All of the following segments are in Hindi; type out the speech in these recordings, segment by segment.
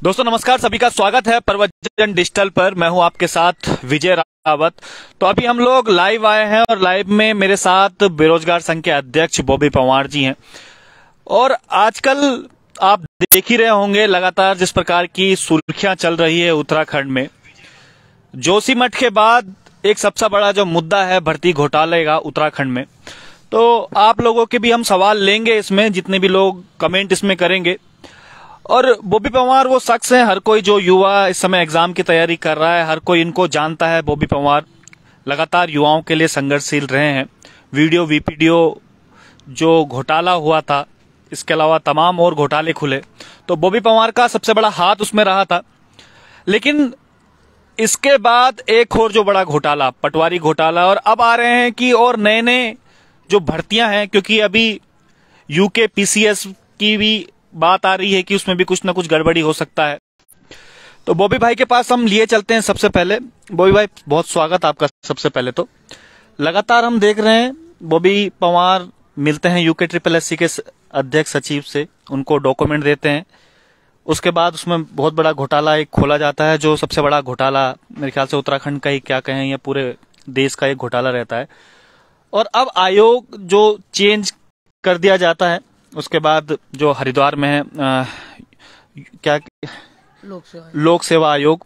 दोस्तों नमस्कार, सभी का स्वागत है प्रवचन डिजिटल पर। मैं हूं आपके साथ विजय रावत। तो अभी हम लोग लाइव आए हैं और लाइव में मेरे साथ बेरोजगार संघ के अध्यक्ष बॉबी पंवार जी हैं। और आजकल आप देख ही रहे होंगे लगातार जिस प्रकार की सुर्खियां चल रही है उत्तराखंड में। जोशीमठ के बाद एक सबसे बड़ा जो मुद्दा है भर्ती घोटाले का उत्तराखंड में। तो आप लोगों के भी हम सवाल लेंगे इसमें, जितने भी लोग कमेंट इसमें करेंगे। और बॉबी पंवार वो शख्स है, हर कोई जो युवा इस समय एग्जाम की तैयारी कर रहा है, हर कोई इनको जानता है। बॉबी पंवार लगातार युवाओं के लिए संघर्षशील रहे हैं। वीडियो वीपीडियो जो घोटाला हुआ था, इसके अलावा तमाम और घोटाले खुले, तो बॉबी पंवार का सबसे बड़ा हाथ उसमें रहा था। लेकिन इसके बाद एक और जो बड़ा घोटाला, पटवारी घोटाला, और अब आ रहे हैं कि और नए नए जो भर्तियां हैं, क्योंकि अभी यूके पीसीएस की भी बात आ रही है कि उसमें भी कुछ ना कुछ गड़बड़ी हो सकता है। तो बॉबी भाई के पास हम लिए चलते हैं। सबसे पहले बॉबी भाई, बहुत स्वागत आपका। सबसे पहले तो लगातार हम देख रहे हैं बॉबी पंवार मिलते हैं यूके SSS के अध्यक्ष सचिव से, उनको डॉक्यूमेंट देते हैं। उसके बाद उसमें बहुत बड़ा घोटाला एक खोला जाता है, जो सबसे बड़ा घोटाला मेरे ख्याल से उत्तराखंड का ही क्या कहें या पूरे देश का एक घोटाला रहता है। और अब आयोग जो चेंज कर दिया जाता है, उसके बाद जो हरिद्वार में है क्या लोक सेवा आयोग,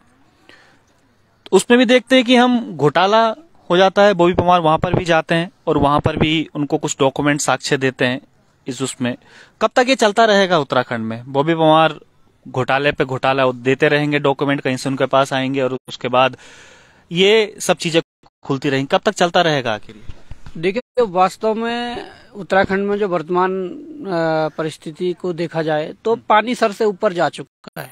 उसमें भी देखते हैं कि हम घोटाला हो जाता है। बॉबी पंवार वहां पर भी जाते हैं और वहां पर भी उनको कुछ डॉक्यूमेंट साक्ष्य देते हैं इस उसमें। कब तक ये चलता रहेगा उत्तराखंड में? बॉबी पंवार घोटाले पे घोटाला देते रहेंगे, डॉक्यूमेंट कहीं से उनके पास आएंगे और उसके बाद ये सब चीजें खुलती रहेंगी। कब तक चलता रहेगा आखिर? देखिए, वास्तव में उत्तराखंड में जो वर्तमान परिस्थिति को देखा जाए तो पानी सर से ऊपर जा चुका है।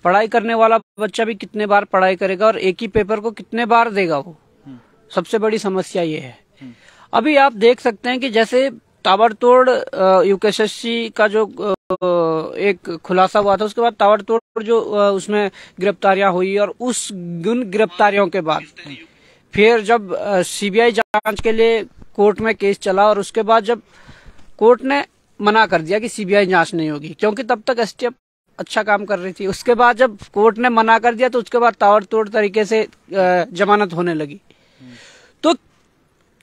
पढ़ाई करने वाला बच्चा भी कितने बार पढ़ाई करेगा और एक ही पेपर को कितने बार देगा, वो सबसे बड़ी समस्या ये है। अभी आप देख सकते हैं कि जैसे ताबड़तोड़ यूकेएसएससी का जो एक खुलासा हुआ था, उसके बाद ताबड़तोड़ जो उसमें गिरफ्तारियां हुई, और उन गिरफ्तारियों के बाद फिर जब सीबीआई जांच के लिए कोर्ट में केस चला, और उसके बाद जब कोर्ट ने मना कर दिया कि सीबीआई जांच नहीं होगी, क्योंकि तब तक एसटीएफ अच्छा काम कर रही थी। उसके बाद जब कोर्ट ने मना कर दिया तो उसके बाद ताबड़तोड़ तरीके से जमानत होने लगी। तो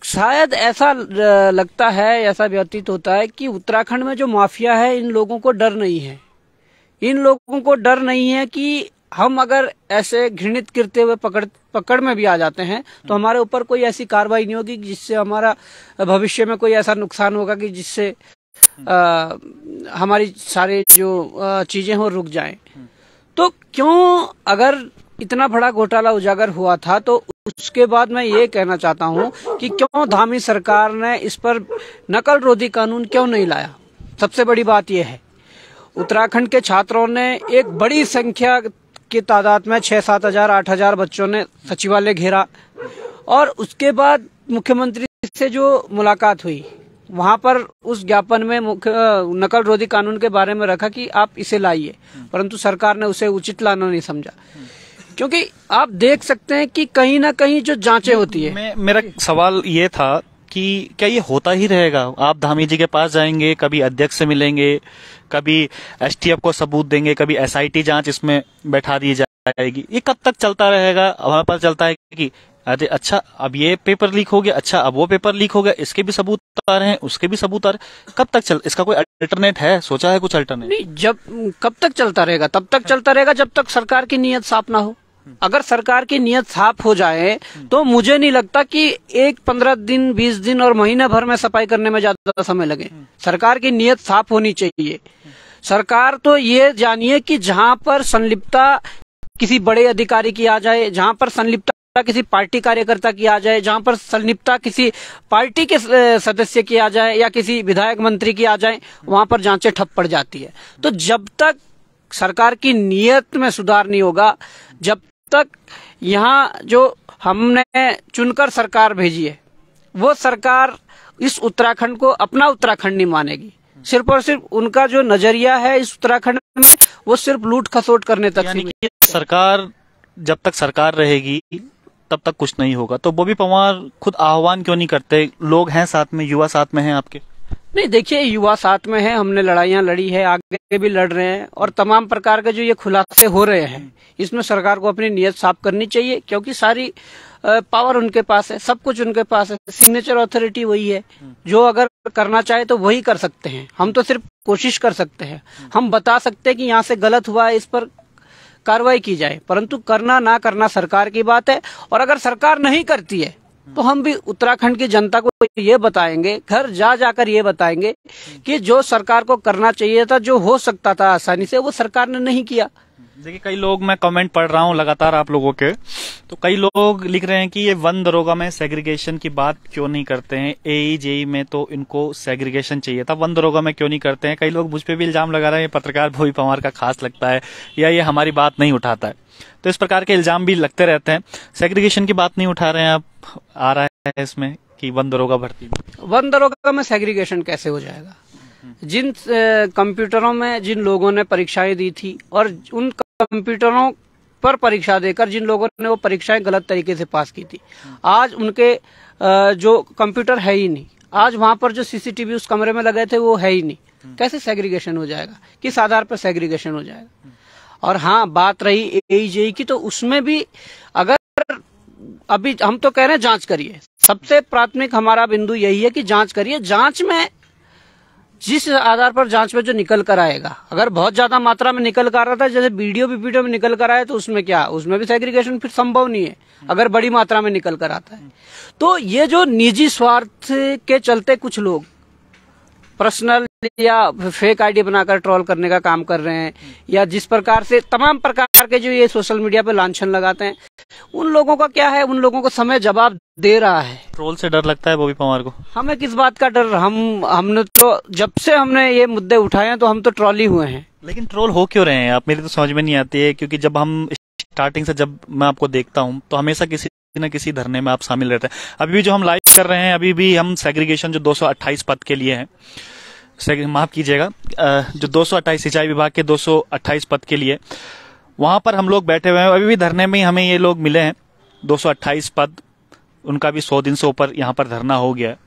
शायद ऐसा लगता है, ऐसा व्यतीत होता है कि उत्तराखंड में जो माफिया है, इन लोगों को डर नहीं है। इन लोगों को डर नहीं है कि हम अगर ऐसे घृणित करते हुए पकड़ में भी आ जाते हैं तो हमारे ऊपर कोई ऐसी कार्रवाई नहीं होगी जिससे हमारा भविष्य में कोई ऐसा नुकसान होगा कि जिससे हमारी सारे जो चीजें हो रुक जाएं। तो क्यों, अगर इतना बड़ा घोटाला उजागर हुआ था, तो उसके बाद मैं ये कहना चाहता हूँ कि क्यों धामी सरकार ने इस पर नकल रोधी कानून क्यों नहीं लाया? सबसे बड़ी बात यह है, उत्तराखंड के छात्रों ने एक बड़ी संख्या की तादाद में 6-7 हजार 8 हजार बच्चों ने सचिवालय घेरा, और उसके बाद मुख्यमंत्री से जो मुलाकात हुई, वहां पर उस ज्ञापन में नकल रोधी कानून के बारे में रखा कि आप इसे लाइए, परंतु सरकार ने उसे उचित लाना नहीं समझा। क्योंकि आप देख सकते हैं कि कहीं ना कहीं जो जांचें होती है। मेरा सवाल ये था कि क्या ये होता ही रहेगा? आप धामी जी के पास जाएंगे, कभी अध्यक्ष से मिलेंगे, कभी एसटीएफ को सबूत देंगे, कभी एसआईटी जांच इसमें बैठा दी जाएगी। ये कब तक चलता रहेगा? हमारे पास चलता है कि अरे अच्छा अब ये पेपर लीक हो गया, अच्छा अब वो पेपर लीक हो गया, इसके भी सबूत आ रहे हैं, उसके भी सबूत आ रहे हैं। कब तक इसका कोई अल्टरनेट है? सोचा है कुछ अल्टरनेट? नहीं, कब तक चलता रहेगा? तब तक चलता रहेगा जब तक सरकार की नीयत साफ ना हो। अगर सरकार की नीयत साफ हो जाए तो मुझे नहीं लगता कि 15 दिन 20 दिन और महीने भर में सफाई करने में ज्यादा समय लगे। सरकार की नीयत साफ होनी चाहिए। सरकार तो ये जानिए कि जहां पर संलिप्तता किसी बड़े अधिकारी की आ जाए, जहां पर संलिप्तता किसी पार्टी कार्यकर्ता की आ जाए, जहां पर संलिप्तता किसी पार्टी के सदस्य की आ जाए या किसी विधायक मंत्री की आ जाए, वहां पर जांचें ठप पड़ जाती है। तो जब तक सरकार की नीयत में सुधार नहीं होगा, जब तक यहाँ जो हमने चुनकर सरकार भेजी है, वो सरकार इस उत्तराखंड को अपना उत्तराखंड नहीं मानेगी। सिर्फ और सिर्फ उनका जो नजरिया है इस उत्तराखंड में, वो सिर्फ लूट खसोट करने तक सीमित। सरकार जब तक सरकार रहेगी तब तक कुछ नहीं होगा। तो बॉबी पंवार खुद आह्वान क्यों नहीं करते? लोग हैं साथ में, युवा साथ में हैं आपके। नहीं, देखिए, युवा साथ में है, हमने लड़ाइयां लड़ी है, आगे भी लड़ रहे हैं, और तमाम प्रकार के जो ये खुलासे हो रहे हैं इसमें सरकार को अपनी नीयत साफ करनी चाहिए, क्योंकि सारी पावर उनके पास है, सब कुछ उनके पास है, सिग्नेचर अथॉरिटी वही है, जो अगर करना चाहे तो वही कर सकते हैं। हम तो सिर्फ कोशिश कर सकते हैं, हम बता सकते हैं कि यहाँ से गलत हुआ है, इस पर कार्रवाई की जाए, परंतु करना ना करना सरकार की बात है। और अगर सरकार नहीं करती है तो हम भी उत्तराखंड की जनता को ये बताएंगे, घर जा जाकर ये बताएंगे कि जो सरकार को करना चाहिए था, जो हो सकता था आसानी से, वो सरकार ने नहीं किया। देखिए, कई लोग, मैं कमेंट पढ़ रहा हूँ लगातार आप लोगों के, तो कई लोग लिख रहे हैं कि ये वन दरोगा में सेग्रीगेशन की बात क्यों नहीं करते हैं, एई जेई में तो इनको सेग्रीगेशन चाहिए था, वन दरोगा में क्यों नहीं करते हैं। कई लोग मुझ पे भी इल्जाम लगा रहे हैं पत्रकार बॉबी पंवार का खास लगता है या ये हमारी बात नहीं उठाता है, तो इस प्रकार के इल्जाम भी लगते रहते हैं। सेग्रीगेशन की बात नहीं उठा रहे हैं आप, आ रहा है इसमें कि वन दरोगा भर्ती में, वन दरोगा में सेग्रीगेशन कैसे हो जाएगा? जिन कंप्यूटरों में जिन लोगों ने परीक्षाएं दी थी और उन कंप्यूटरों पर परीक्षा देकर जिन लोगों ने वो परीक्षाएं गलत तरीके से पास की थी, आज उनके जो कंप्यूटर है ही नहीं, आज वहां पर जो सीसीटीवी उस कमरे में लगे थे वो है ही नहीं, कैसे सेग्रीगेशन हो जाएगा? किस आधार पर सेग्रीगेशन हो जाएगा? और हाँ, बात रही एईजेई की, तो उसमें भी अगर अभी हम तो कह रहे हैं जांच करिए, सबसे प्राथमिक हमारा बिंदु यही है कि जांच करिए। जांच में जिस आधार पर जांच में जो निकल कर आएगा, अगर बहुत ज्यादा मात्रा में निकल कर आ रहा था, जैसे वीडियो में निकल कर आया, तो उसमें क्या, उसमें भी सेग्रीगेशन फिर संभव नहीं है अगर बड़ी मात्रा में निकल कर आता है। तो ये जो निजी स्वार्थ के चलते कुछ लोग पर्सनल या फेक आईडी बनाकर ट्रोल करने का काम कर रहे हैं, या जिस प्रकार से तमाम प्रकार के जो ये सोशल मीडिया पे लांछन लगाते हैं, उन लोगों का क्या है, उन लोगों को समय जवाब दे रहा है। ट्रोल से डर लगता है बॉबी पंवार को? हमें किस बात का डर? हमने तो जब से हमने ये मुद्दे उठाए हैं तो हम तो ट्रोल ही हुए हैं। लेकिन ट्रोल हो क्यों रहे हैं आप, मेरी तो समझ में नहीं आती है, क्योंकि जब हम स्टार्टिंग से, जब मैं आपको देखता हूँ तो हमेशा किसी न किसी धरने में आप शामिल रहते हैं। अभी भी जो हम लाइव कर रहे हैं, अभी भी हम सेग्रीगेशन जो 228 पद के लिए हैं, माफ कीजिएगा, जो 228 सिंचाई विभाग के 228 पद के लिए, वहां पर हम लोग बैठे हुए हैं। अभी भी धरने में हमें ये लोग मिले हैं, 228 पद, उनका भी 100 दिन से ऊपर यहाँ पर धरना हो गया है,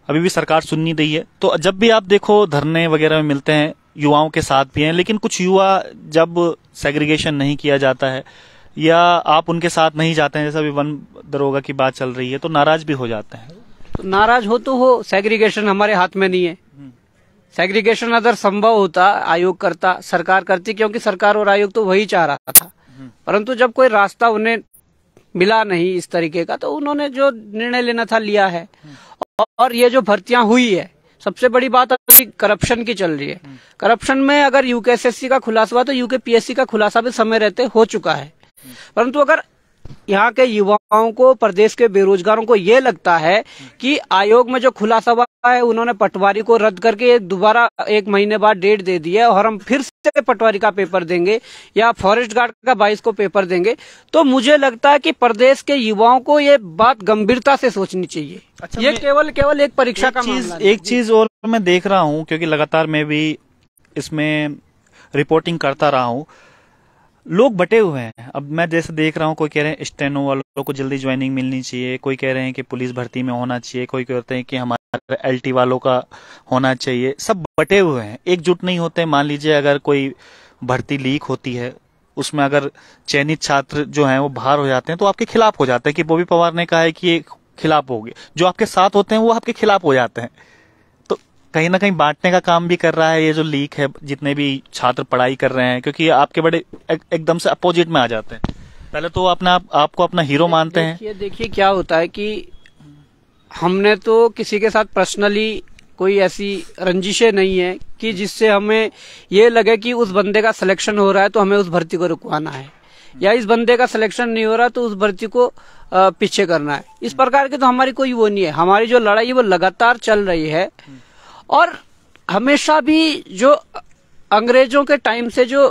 अभी भी सरकार सुन नहीं रही है। तो जब भी आप देखो धरने वगैरह में मिलते हैं, युवाओं के साथ भी हैं, लेकिन कुछ युवा जब सेग्रीगेशन नहीं किया जाता है या आप उनके साथ नहीं जाते हैं, जैसा अभी वन दरोगा की बात चल रही है, तो नाराज भी हो जाते हैं। तो नाराज हो तो हो, सेग्रीगेशन हमारे हाथ में नहीं है। सेग्रीगेशन अगर संभव होता, आयोग करता, सरकार करती, क्योंकि सरकार और आयोग तो वही चाह रहा था, परंतु जब कोई रास्ता उन्हें मिला नहीं इस तरीके का, तो उन्होंने जो निर्णय लेना था लिया है। और ये जो भर्तियां हुई है, सबसे बड़ी बात अभी करप्शन की चल रही है। करप्शन में अगर यूकेएसएससी का खुलासा हुआ तो यूकेपीएससी का खुलासा भी समय रहते हो चुका है, परंतु अगर यहाँ के युवाओं को, प्रदेश के बेरोजगारों को ये लगता है कि आयोग में जो खुलासा हुआ है, उन्होंने पटवारी को रद्द करके दोबारा 1 महीने बाद डेट दे दी है और हम फिर से पटवारी का पेपर देंगे या फॉरेस्ट गार्ड का 22 को पेपर देंगे, तो मुझे लगता है कि प्रदेश के युवाओं को ये बात गंभीरता से सोचनी चाहिए। अच्छा, ये केवल एक परीक्षा का मामला नहीं। एक चीज और मैं देख रहा हूँ, क्योंकि लगातार मैं भी इसमें रिपोर्टिंग करता रहा हूँ, लोग बटे हुए हैं। अब मैं जैसे देख रहा हूँ, कोई कह रहे हैं स्टेनो वालों को जल्दी ज्वाइनिंग मिलनी चाहिए, कोई कह रहे हैं कि पुलिस भर्ती में होना चाहिए, कोई कहते हैं कि हमारे एलटी वालों का होना चाहिए। सब बटे हुए हैं, एकजुट नहीं होते। मान लीजिए अगर कोई भर्ती लीक होती है, उसमें अगर चयनित छात्र जो हैं वो बाहर हो जाते हैं तो आपके खिलाफ हो जाते हैं, कि बॉबी पंवार ने कहा है कि ये खिलाफ होगी। जो आपके साथ होते हैं वो आपके खिलाफ हो जाते हैं। कहीं ना कहीं बांटने का काम भी कर रहा है ये जो लीक है, जितने भी छात्र पढ़ाई कर रहे हैं, क्योंकि आपके बड़े एकदम से अपोजिट में आ जाते हैं। पहले तो आपको अपना हीरो मानते हैं। देखिए क्या होता है कि हमने तो किसी के साथ पर्सनली कोई ऐसी रंजिशें नहीं है कि जिससे हमें ये लगे कि उस बंदे का सिलेक्शन हो रहा है तो हमें उस भर्ती को रुकवाना है, या इस बंदे का सिलेक्शन नहीं हो रहा तो उस भर्ती को पीछे करना है। इस प्रकार की तो हमारी कोई वो नहीं है। हमारी जो लड़ाई है वो लगातार चल रही है, और हमेशा भी जो अंग्रेजों के टाइम से जो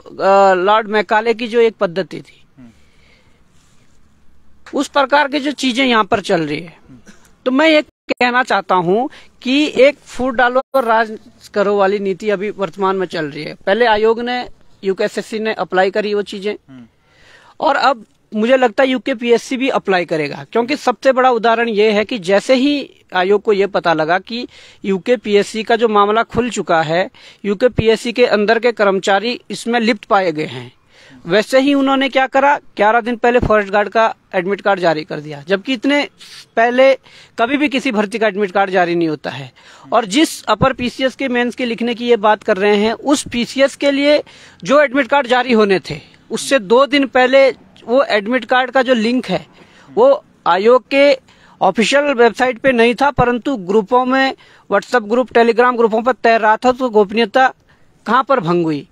लॉर्ड मैकाले की जो एक पद्धति थी, उस प्रकार की जो चीजें यहाँ पर चल रही है। तो मैं ये कहना चाहता हूँ कि एक फूट डालो और राज करो वाली नीति अभी वर्तमान में चल रही है। पहले आयोग ने, यूकेएसएससी ने अप्लाई करी वो चीजें, और अब मुझे लगता है यूकेपीएससी भी अप्लाई करेगा, क्योंकि सबसे बड़ा उदाहरण ये है कि जैसे ही आयोग को ये पता लगा कि यूकेपीएससी का जो मामला खुल चुका है, यूकेपीएससी के अंदर के कर्मचारी इसमें लिप्त पाए गए हैं, वैसे ही उन्होंने क्या करा, 11 दिन पहले फॉरेस्ट गार्ड का एडमिट कार्ड जारी कर दिया, जबकि इतने पहले कभी भी किसी भर्ती का एडमिट कार्ड जारी नहीं होता है। और जिस अपर पीसीएस के मेंस के लिखने की ये बात कर रहे हैं, उस पीसीएस के लिए जो एडमिट कार्ड जारी होने थे, उससे 2 दिन पहले वो एडमिट कार्ड का जो लिंक है वो आयोग के ऑफिशियल वेबसाइट पे नहीं था, परंतु ग्रुपों में, व्हाट्सएप ग्रुप, टेलीग्राम ग्रुपों पर तैर रहा था। तो गोपनीयता कहाँ पर भंग हुई?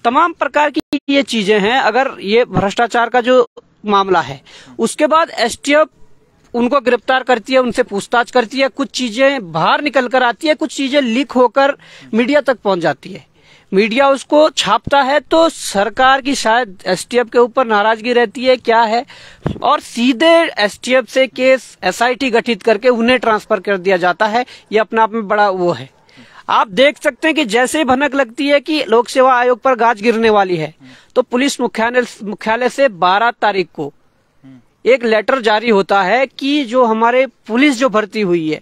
तमाम प्रकार की ये चीजें हैं। अगर ये भ्रष्टाचार का जो मामला है, उसके बाद एसटीएफ उनको गिरफ्तार करती है, उनसे पूछताछ करती है, कुछ चीजें बाहर निकल कर आती है, कुछ चीजें लीक होकर मीडिया तक पहुंच जाती है, मीडिया उसको छापता है, तो सरकार की शायद एसटीएफ के ऊपर नाराजगी रहती है, क्या है, और सीधे एसटीएफ से केस एसआईटी गठित करके उन्हें ट्रांसफर कर दिया जाता है। ये अपने आप में बड़ा वो है। आप देख सकते हैं कि जैसे ही भनक लगती है कि लोक सेवा आयोग पर गाज गिरने वाली है, तो पुलिस मुख्यालय से 12 तारीख को एक लेटर जारी होता है कि जो हमारे पुलिस जो भर्ती हुई है,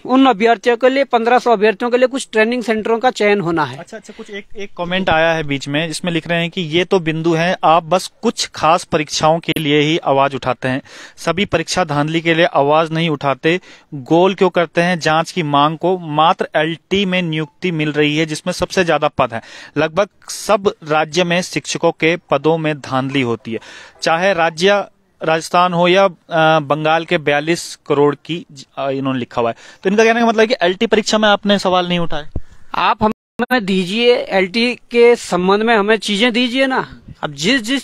उन अभ्यर्थियों के लिए, 1500 अभ्यर्थियों के लिए कुछ ट्रेनिंग सेंटरों का चयन होना है। अच्छा, कुछ एक कमेंट आया है बीच में, जिसमें लिख रहे हैं कि ये तो बिंदु है, आप बस कुछ खास परीक्षाओं के लिए ही आवाज उठाते हैं, सभी परीक्षा धांधली के लिए आवाज नहीं उठाते। गोल क्यों करते हैं जांच की मांग को? मात्र एलटी में नियुक्ति मिल रही है, जिसमें सबसे ज्यादा पद है। लगभग सब राज्य में शिक्षकों के पदों में धांधली होती है, चाहे राजस्थान हो या बंगाल के 42 करोड़ की, इन्होंने लिखा हुआ है। तो इनका कहने का मतलब है कि एलटी परीक्षा में आपने सवाल नहीं उठाए। आप हमें दीजिए एलटी के संबंध में, हमें चीजें दीजिए ना। अब जिस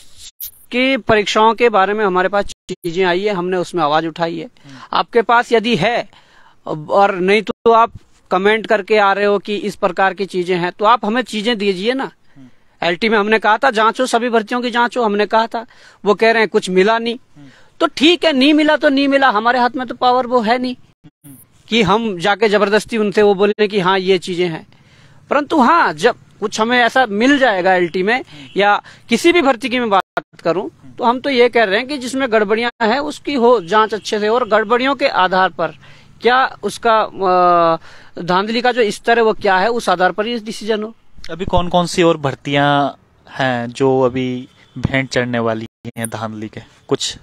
की परीक्षाओं के बारे में हमारे पास चीजें आई है, हमने उसमें आवाज उठाई है। आपके पास यदि है, और नहीं तो आप कमेंट करके आ रहे हो कि इस प्रकार की चीजें हैं, तो आप हमें चीजें दीजिए ना। एलटी में हमने कहा था जांचो, सभी भर्तियों की जांचो, हमने कहा था, वो कह रहे हैं कुछ मिला नहीं। तो ठीक है, नहीं मिला तो नहीं मिला, हमारे हाथ में तो पावर वो है नहीं कि हम जाके जबरदस्ती उनसे वो बोले कि हाँ ये चीजें हैं। परंतु हाँ, जब कुछ हमें ऐसा मिल जाएगा एलटी में या किसी भी भर्ती की मैं बात करूं, तो हम तो ये कह रहे हैं कि जिसमें गड़बड़ियां हैं उसकी हो जांच अच्छे से, और गड़बड़ियों के आधार पर क्या उसका धांधली का जो स्तर है वो क्या है, उस आधार पर ही डिसीजन हो। अभी कौन कौन सी और भर्तियां हैं जो अभी भेंट चढ़ने वाली हैं धांधली के? कुछ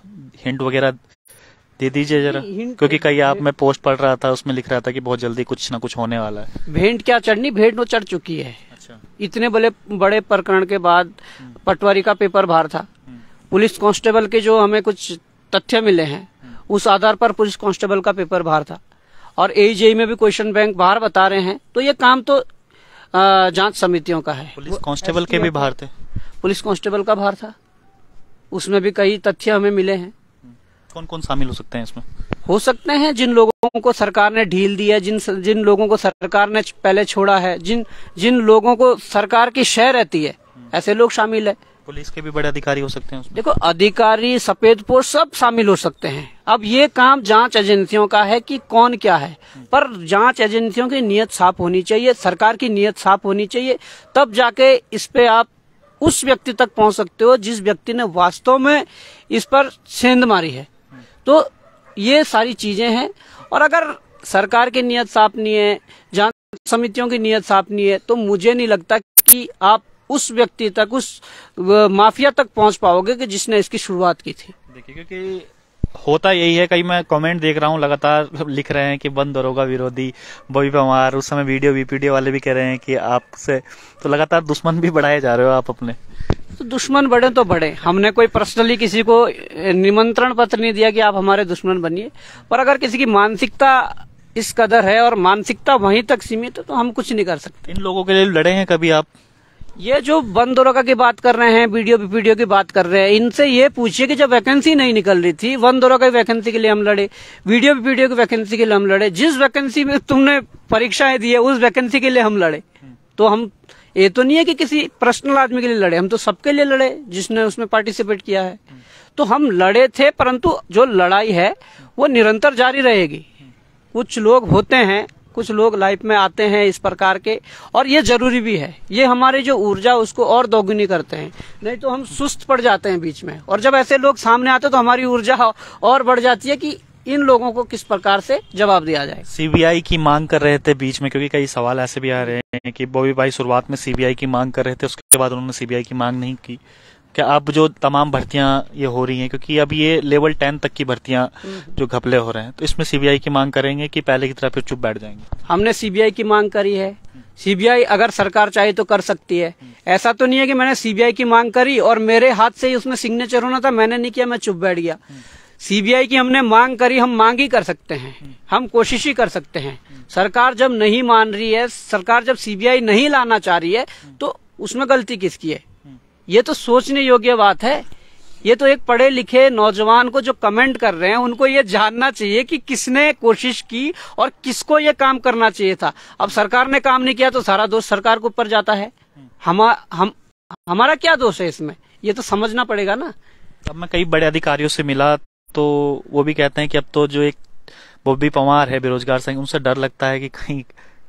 हिंट वगैरह दे दीजिए जरा, क्योंकि कई आप मैं पोस्ट पढ़ रहा था, उसमें लिख रहा था कि बहुत जल्दी कुछ ना कुछ होने वाला है। भेंट क्या चढ़नी, भेंट वो चढ़ चुकी है। अच्छा। इतने बड़े प्रकरण के बाद पटवारी का पेपर बाहर था, पुलिस कांस्टेबल के जो हमें कुछ तथ्य मिले हैं, उस आधार पर पुलिस कांस्टेबल का पेपर बाहर था, और एजेई में भी क्वेश्चन बैंक बाहर बता रहे हैं। तो ये काम तो जांच समितियों का है। पुलिस कांस्टेबल के भी बाहर थे? पुलिस कांस्टेबल का बाहर था, उसमें भी कई तथ्य हमें मिले हैं। कौन कौन शामिल हो सकते हैं इसमें? हो सकते हैं जिन लोगों को सरकार ने ढील दी है, जिन लोगों को सरकार ने पहले छोड़ा है, जिन लोगों को सरकार की शय रहती है, ऐसे लोग शामिल है। पुलिस के भी बड़े अधिकारी हो सकते हैं उसमें? देखो, अधिकारी, सफेद पोस्ट सब शामिल हो सकते हैं। अब ये काम जांच एजेंसियों का है कि कौन क्या है, पर जांच एजेंसियों की नीयत साफ होनी चाहिए, सरकार की नीयत साफ होनी चाहिए, तब जाके इस पे आप उस व्यक्ति तक पहुंच सकते हो जिस व्यक्ति ने वास्तव में इस पर सेंध मारी है। तो ये सारी चीजें हैं, और अगर सरकार की नीयत साफ नहीं है, जांच समितियों की नीयत साफ नहीं है, तो मुझे नहीं लगता कि आप उस व्यक्ति तक, उस माफिया तक पहुंच पाओगे कि जिसने इसकी शुरुआत की थी। देखिए, क्योंकि होता यही है, कई मैं कमेंट देख रहा हूँ लगातार लिख रहे हैं कि बंद दरोगा विरोधी बॉबी पवार, उस समय वीडियो वाले भी कह रहे हैं कि आपसे तो लगातार दुश्मन भी बढ़ाए जा रहे हो आप अपने। तो दुश्मन बढ़े तो बढ़े, हमने कोई पर्सनली किसी को निमंत्रण पत्र नहीं दिया कि आप हमारे दुश्मन बनिए, पर अगर किसी की मानसिकता इस कदर है और मानसिकता वहीं तक सीमित है, तो हम कुछ नहीं कर सकते। इन लोगों के लिए लड़े हैं कभी आप? ये जो बंद दरोगा की बात कर रहे हैं, वीडियो की बात कर रहे हैं, इनसे ये पूछिए कि जब वैकेंसी नहीं निकल रही थी, बंद दरोगा की वैकेंसी के लिए हम लड़े, वीडियो की वैकेंसी के लिए हम लड़े, जिस वैकेंसी में तुमने परीक्षाएं दी है उस वैकेंसी के लिए हम लड़े। तो हम, ये तो नहीं है कि किसी पर्सनल आदमी के लिए लड़े, हम तो सबके लिए लड़े जिसने उसमें पार्टिसिपेट किया है। तो हम लड़े थे, परंतु जो लड़ाई है वो निरंतर जारी रहेगी। कुछ लोग होते हैं कुछ लोग लाइफ में आते हैं इस प्रकार के, और ये जरूरी भी है। ये हमारी जो ऊर्जा उसको और दोगुनी करते हैं, नहीं तो हम सुस्त पड़ जाते हैं बीच में। और जब ऐसे लोग सामने आते हैं तो हमारी ऊर्जा और बढ़ जाती है कि इन लोगों को किस प्रकार से जवाब दिया जाए। सीबीआई की मांग कर रहे थे बीच में, क्योंकि कई सवाल ऐसे भी आ रहे हैं कि बॉबी भाई शुरुआत में सीबीआई की मांग कर रहे थे, उसके बाद उन्होंने सीबीआई की मांग नहीं की। क्या अब जो तमाम भर्तियां ये हो रही हैं, क्योंकि अब ये लेवल 10 तक की भर्तियां जो घपले हो रहे हैं, तो इसमें सीबीआई की मांग करेंगे कि पहले की तरह फिर चुप बैठ जाएंगे? हमने सीबीआई की मांग करी है। सीबीआई अगर सरकार चाहे तो कर सकती है। ऐसा तो नहीं है कि मैंने सीबीआई की मांग करी और मेरे हाथ से ही उसमें सिग्नेचर होना था, मैंने नहीं किया, मैं चुप बैठ गया। सीबीआई की हमने मांग करी, हम मांग ही कर सकते हैं, हम कोशिश ही कर सकते हैं। सरकार जब नहीं मान रही है, सरकार जब सीबीआई नहीं लाना चाह रही है, तो उसमें गलती किसकी है? ये तो सोचने योग्य बात है। ये तो एक पढ़े लिखे नौजवान को जो कमेंट कर रहे हैं उनको ये जानना चाहिए कि किसने कोशिश की और किसको ये काम करना चाहिए था। अब सरकार ने काम नहीं किया तो सारा दोष सरकार के ऊपर जाता है। हमारा क्या दोष है इसमें? ये तो समझना पड़ेगा ना। अब मैं कई बड़े अधिकारियों से मिला तो वो भी कहते हैं कि अब तो जो एक बॉबी पंवार है बेरोजगार संघ, उनसे डर लगता है कि कहीं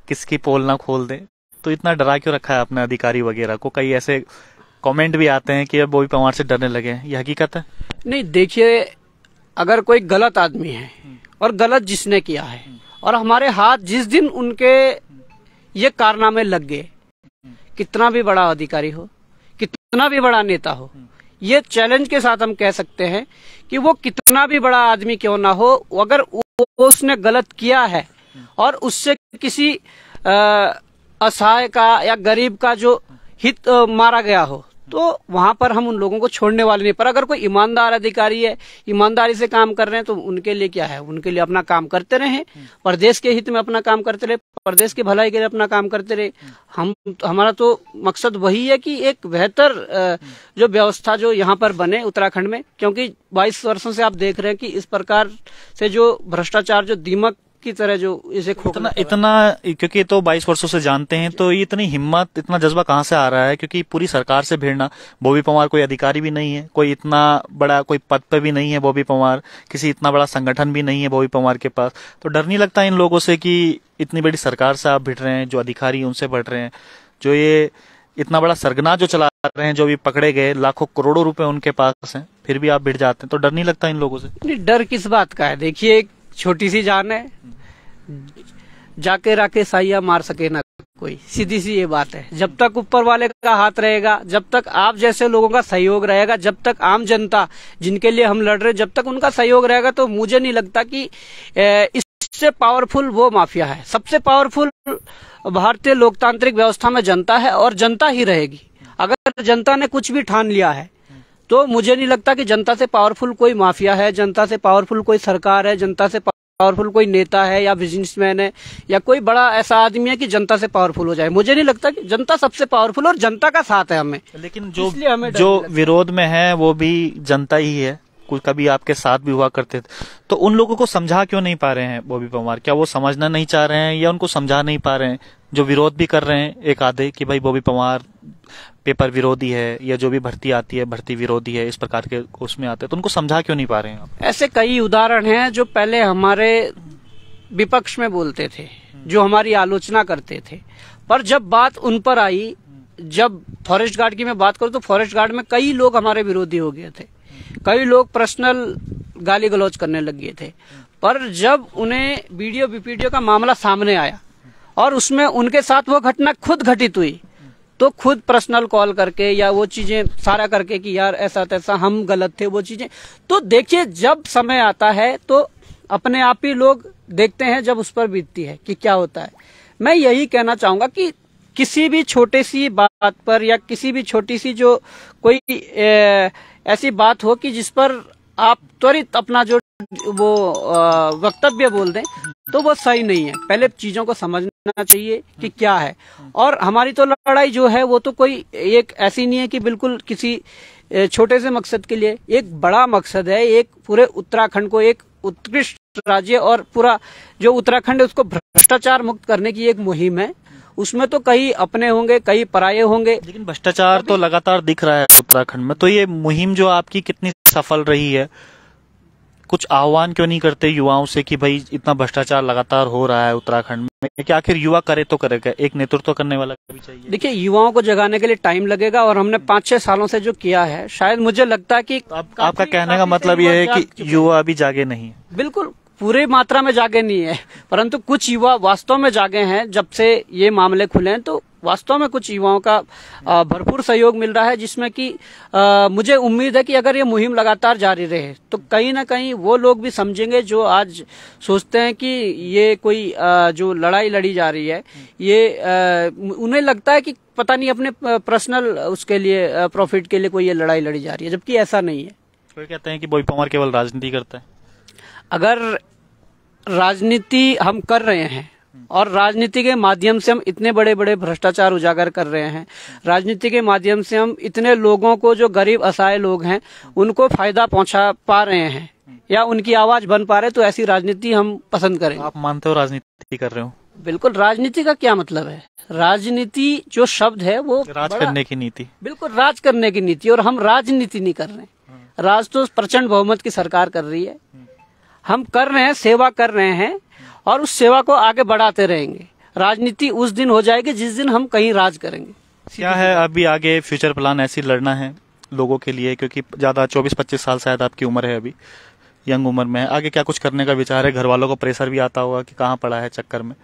किसकी पोल ना खोल दे। तो इतना डरा क्यों रखा है अपने अधिकारी वगैरह को? कई ऐसे कमेंट भी आते हैं कि अब बॉबी पंवार से डरने लगे हैं। ये हकीकत है? नहीं, देखिए, अगर कोई गलत आदमी है और गलत जिसने किया है और हमारे हाथ जिस दिन उनके ये कारनामे लग गए, कितना भी बड़ा अधिकारी हो, कितना भी बड़ा नेता हो, ये चैलेंज के साथ हम कह सकते हैं कि वो कितना भी बड़ा आदमी क्यों ना हो, अगर उसने गलत किया है और उससे किसी असहाय का या गरीब का जो हित मारा गया हो, तो वहां पर हम उन लोगों को छोड़ने वाले नहीं। पर अगर कोई ईमानदार अधिकारी है, ईमानदारी से काम कर रहे हैं, तो उनके लिए क्या है, उनके लिए अपना काम करते रहें, प्रदेश के हित में अपना काम करते रहे, प्रदेश की भलाई के लिए अपना काम करते रहे। हमारा तो मकसद वही है कि एक बेहतर जो व्यवस्था जो यहाँ पर बने उत्तराखंड में, क्योंकि 22 वर्षों से आप देख रहे हैं कि इस प्रकार से जो भ्रष्टाचार जो दीमक की तरह जो इसे इतना क्योंकि तो 22 वर्षों से जानते हैं, तो इतनी हिम्मत, इतना जज्बा कहाँ से आ रहा है? क्योंकि पूरी सरकार से भिड़ना, बॉबी पंवार कोई अधिकारी भी नहीं है, कोई इतना बड़ा कोई पद पे भी नहीं है बॉबी पंवार, किसी इतना बड़ा संगठन भी नहीं है बॉबी पंवार के पास। तो डर नहीं लगता इन लोगों से कि इतनी बड़ी सरकार से आप भिड़ रहे हैं, जो अधिकारी उनसे बढ़ रहे हैं, जो ये इतना बड़ा सरगना जो चला रहे हैं, जो भी पकड़े गए, लाखों करोड़ों रुपए उनके पास हैं, फिर भी आप भिड़ जाते हैं? तो डर नहीं लगता इन लोगों से? नहीं, डर किस बात का है? देखिए, एक छोटी सी जान है, जाके राके साइया मार सके ना कोई, सीधी सी ये बात है। जब तक ऊपर वाले का हाथ रहेगा, जब तक आप जैसे लोगों का सहयोग रहेगा, जब तक आम जनता जिनके लिए हम लड़ रहे, जब तक उनका सहयोग रहेगा, तो मुझे नहीं लगता कि इससे पावरफुल वो माफिया है। सबसे पावरफुल भारतीय लोकतांत्रिक व्यवस्था में जनता है और जनता ही रहेगी। अगर जनता ने कुछ भी ठान लिया है तो मुझे नहीं लगता कि जनता से पावरफुल कोई माफिया है, जनता से पावरफुल कोई सरकार है, जनता से पावरफुल कोई नेता है या बिजनेसमैन है या कोई बड़ा ऐसा आदमी है कि जनता से पावरफुल हो जाए। मुझे नहीं लगता कि जनता सबसे पावरफुल, और जनता का साथ है हमें। लेकिन जो विरोध में है वो भी जनता ही है, कुछ कभी आपके साथ भी हुआ करते थे। तो उन लोगों को समझा क्यों नहीं पा रहे हैं बॉबी पंवार? क्या वो समझना नहीं चाह रहे हैं या उनको समझा नहीं पा रहे हैं? जो विरोध भी कर रहे हैं एक आधे कि भाई बॉबी पंवार पेपर विरोधी है या जो भी भर्ती आती है भर्ती विरोधी है, इस प्रकार के उसमें आते हैं, तो उनको समझा क्यों नहीं पा रहे हैं आप? ऐसे कई उदाहरण हैं जो पहले हमारे विपक्ष में बोलते थे, जो हमारी आलोचना करते थे, पर जब बात उन पर आई, जब फॉरेस्ट गार्ड की मैं बात करूं तो फॉरेस्ट गार्ड में कई लोग हमारे विरोधी हो गए थे, कई लोग पर्सनल गाली गलौज करने लग गए थे। पर जब उन्हें वीडियो का मामला सामने आया और उसमें उनके साथ वो घटना खुद घटित हुई, तो खुद पर्सनल कॉल करके या वो चीजें सारा करके कि यार ऐसा तैसा हम गलत थे, वो चीजें। तो देखिए, जब समय आता है तो अपने आप ही लोग देखते हैं जब उस पर बीतती है कि क्या होता है। मैं यही कहना चाहूंगा कि किसी भी छोटी सी बात पर या किसी भी छोटी सी जो कोई ऐसी बात हो कि जिस पर आप त्वरित अपना जो वो वक्तव्य बोल दें, तो वो सही नहीं है। पहले चीजों को समझना चाहिए कि क्या है। और हमारी तो लड़ाई जो है वो तो कोई एक ऐसी नहीं है कि बिल्कुल किसी छोटे से मकसद के लिए, एक बड़ा मकसद है। एक पूरे उत्तराखंड को एक उत्कृष्ट राज्य और पूरा जो उत्तराखंड है उसको भ्रष्टाचार मुक्त करने की एक मुहिम है। उसमें तो कई अपने होंगे, कई पराये होंगे, लेकिन भ्रष्टाचार तो लगातार दिख रहा है उत्तराखंड में। तो ये मुहिम जो आपकी कितनी सफल रही है, कुछ आह्वान क्यों नहीं करते युवाओं से कि भाई इतना भ्रष्टाचार लगातार हो रहा है उत्तराखंड में, कि आखिर युवा करे तो करेगा, एक नेतृत्व करने वाला भी चाहिए। देखिए, युवाओं को जगाने के लिए टाइम लगेगा और हमने 5-6 सालों से जो किया है, शायद मुझे लगता है कि आपका कहने का मतलब ये है कि युवा अभी जागे नहीं है? बिल्कुल पूरी मात्रा में जागे नहीं है, परंतु कुछ युवा वास्तव में जागे हैं। जब से ये मामले खुले हैं तो वास्तव में कुछ युवाओं का भरपूर सहयोग मिल रहा है, जिसमें कि मुझे उम्मीद है कि अगर ये मुहिम लगातार जारी रहे तो कहीं ना कहीं वो लोग भी समझेंगे जो आज सोचते हैं कि ये कोई जो लड़ाई लड़ी जा रही है, ये उन्हें लगता है कि पता नहीं अपने पर्सनल उसके लिए प्रॉफिट के लिए कोई ये लड़ाई लड़ी जा रही है, जबकि ऐसा नहीं है। कोई कहते हैं कि बॉबी परमार केवल राजनीति करता है। अगर राजनीति हम कर रहे हैं और राजनीति के माध्यम से हम इतने बड़े बड़े भ्रष्टाचार उजागर कर रहे हैं, राजनीति के माध्यम से हम इतने लोगों को, जो गरीब असहाय लोग हैं, उनको फायदा पहुंचा पा रहे हैं या उनकी आवाज बन पा रहे, तो ऐसी राजनीति हम पसंद करेंगे। आप मानते हो राजनीति कर रहे हो? बिल्कुल। राजनीति का क्या मतलब है? राजनीति जो शब्द है वो राज करने की नीति। बिल्कुल, राज करने की नीति, और हम राजनीति नहीं कर रहे हैं। राज तो प्रचंड बहुमत की सरकार कर रही है, हम कर रहे हैं, सेवा कर रहे हैं और उस सेवा को आगे बढ़ाते रहेंगे। राजनीति उस दिन हो जाएगी जिस दिन हम कहीं राज करेंगे। क्या है अभी आगे फ्यूचर प्लान? ऐसी लड़ना है लोगों के लिए, क्योंकि ज्यादा 24-25 साल शायद आपकी उम्र है, अभी यंग उम्र में है, आगे क्या कुछ करने का विचार है? घर वालों को प्रेशर भी आता होगा कि कहाँ पड़ा है चक्कर में,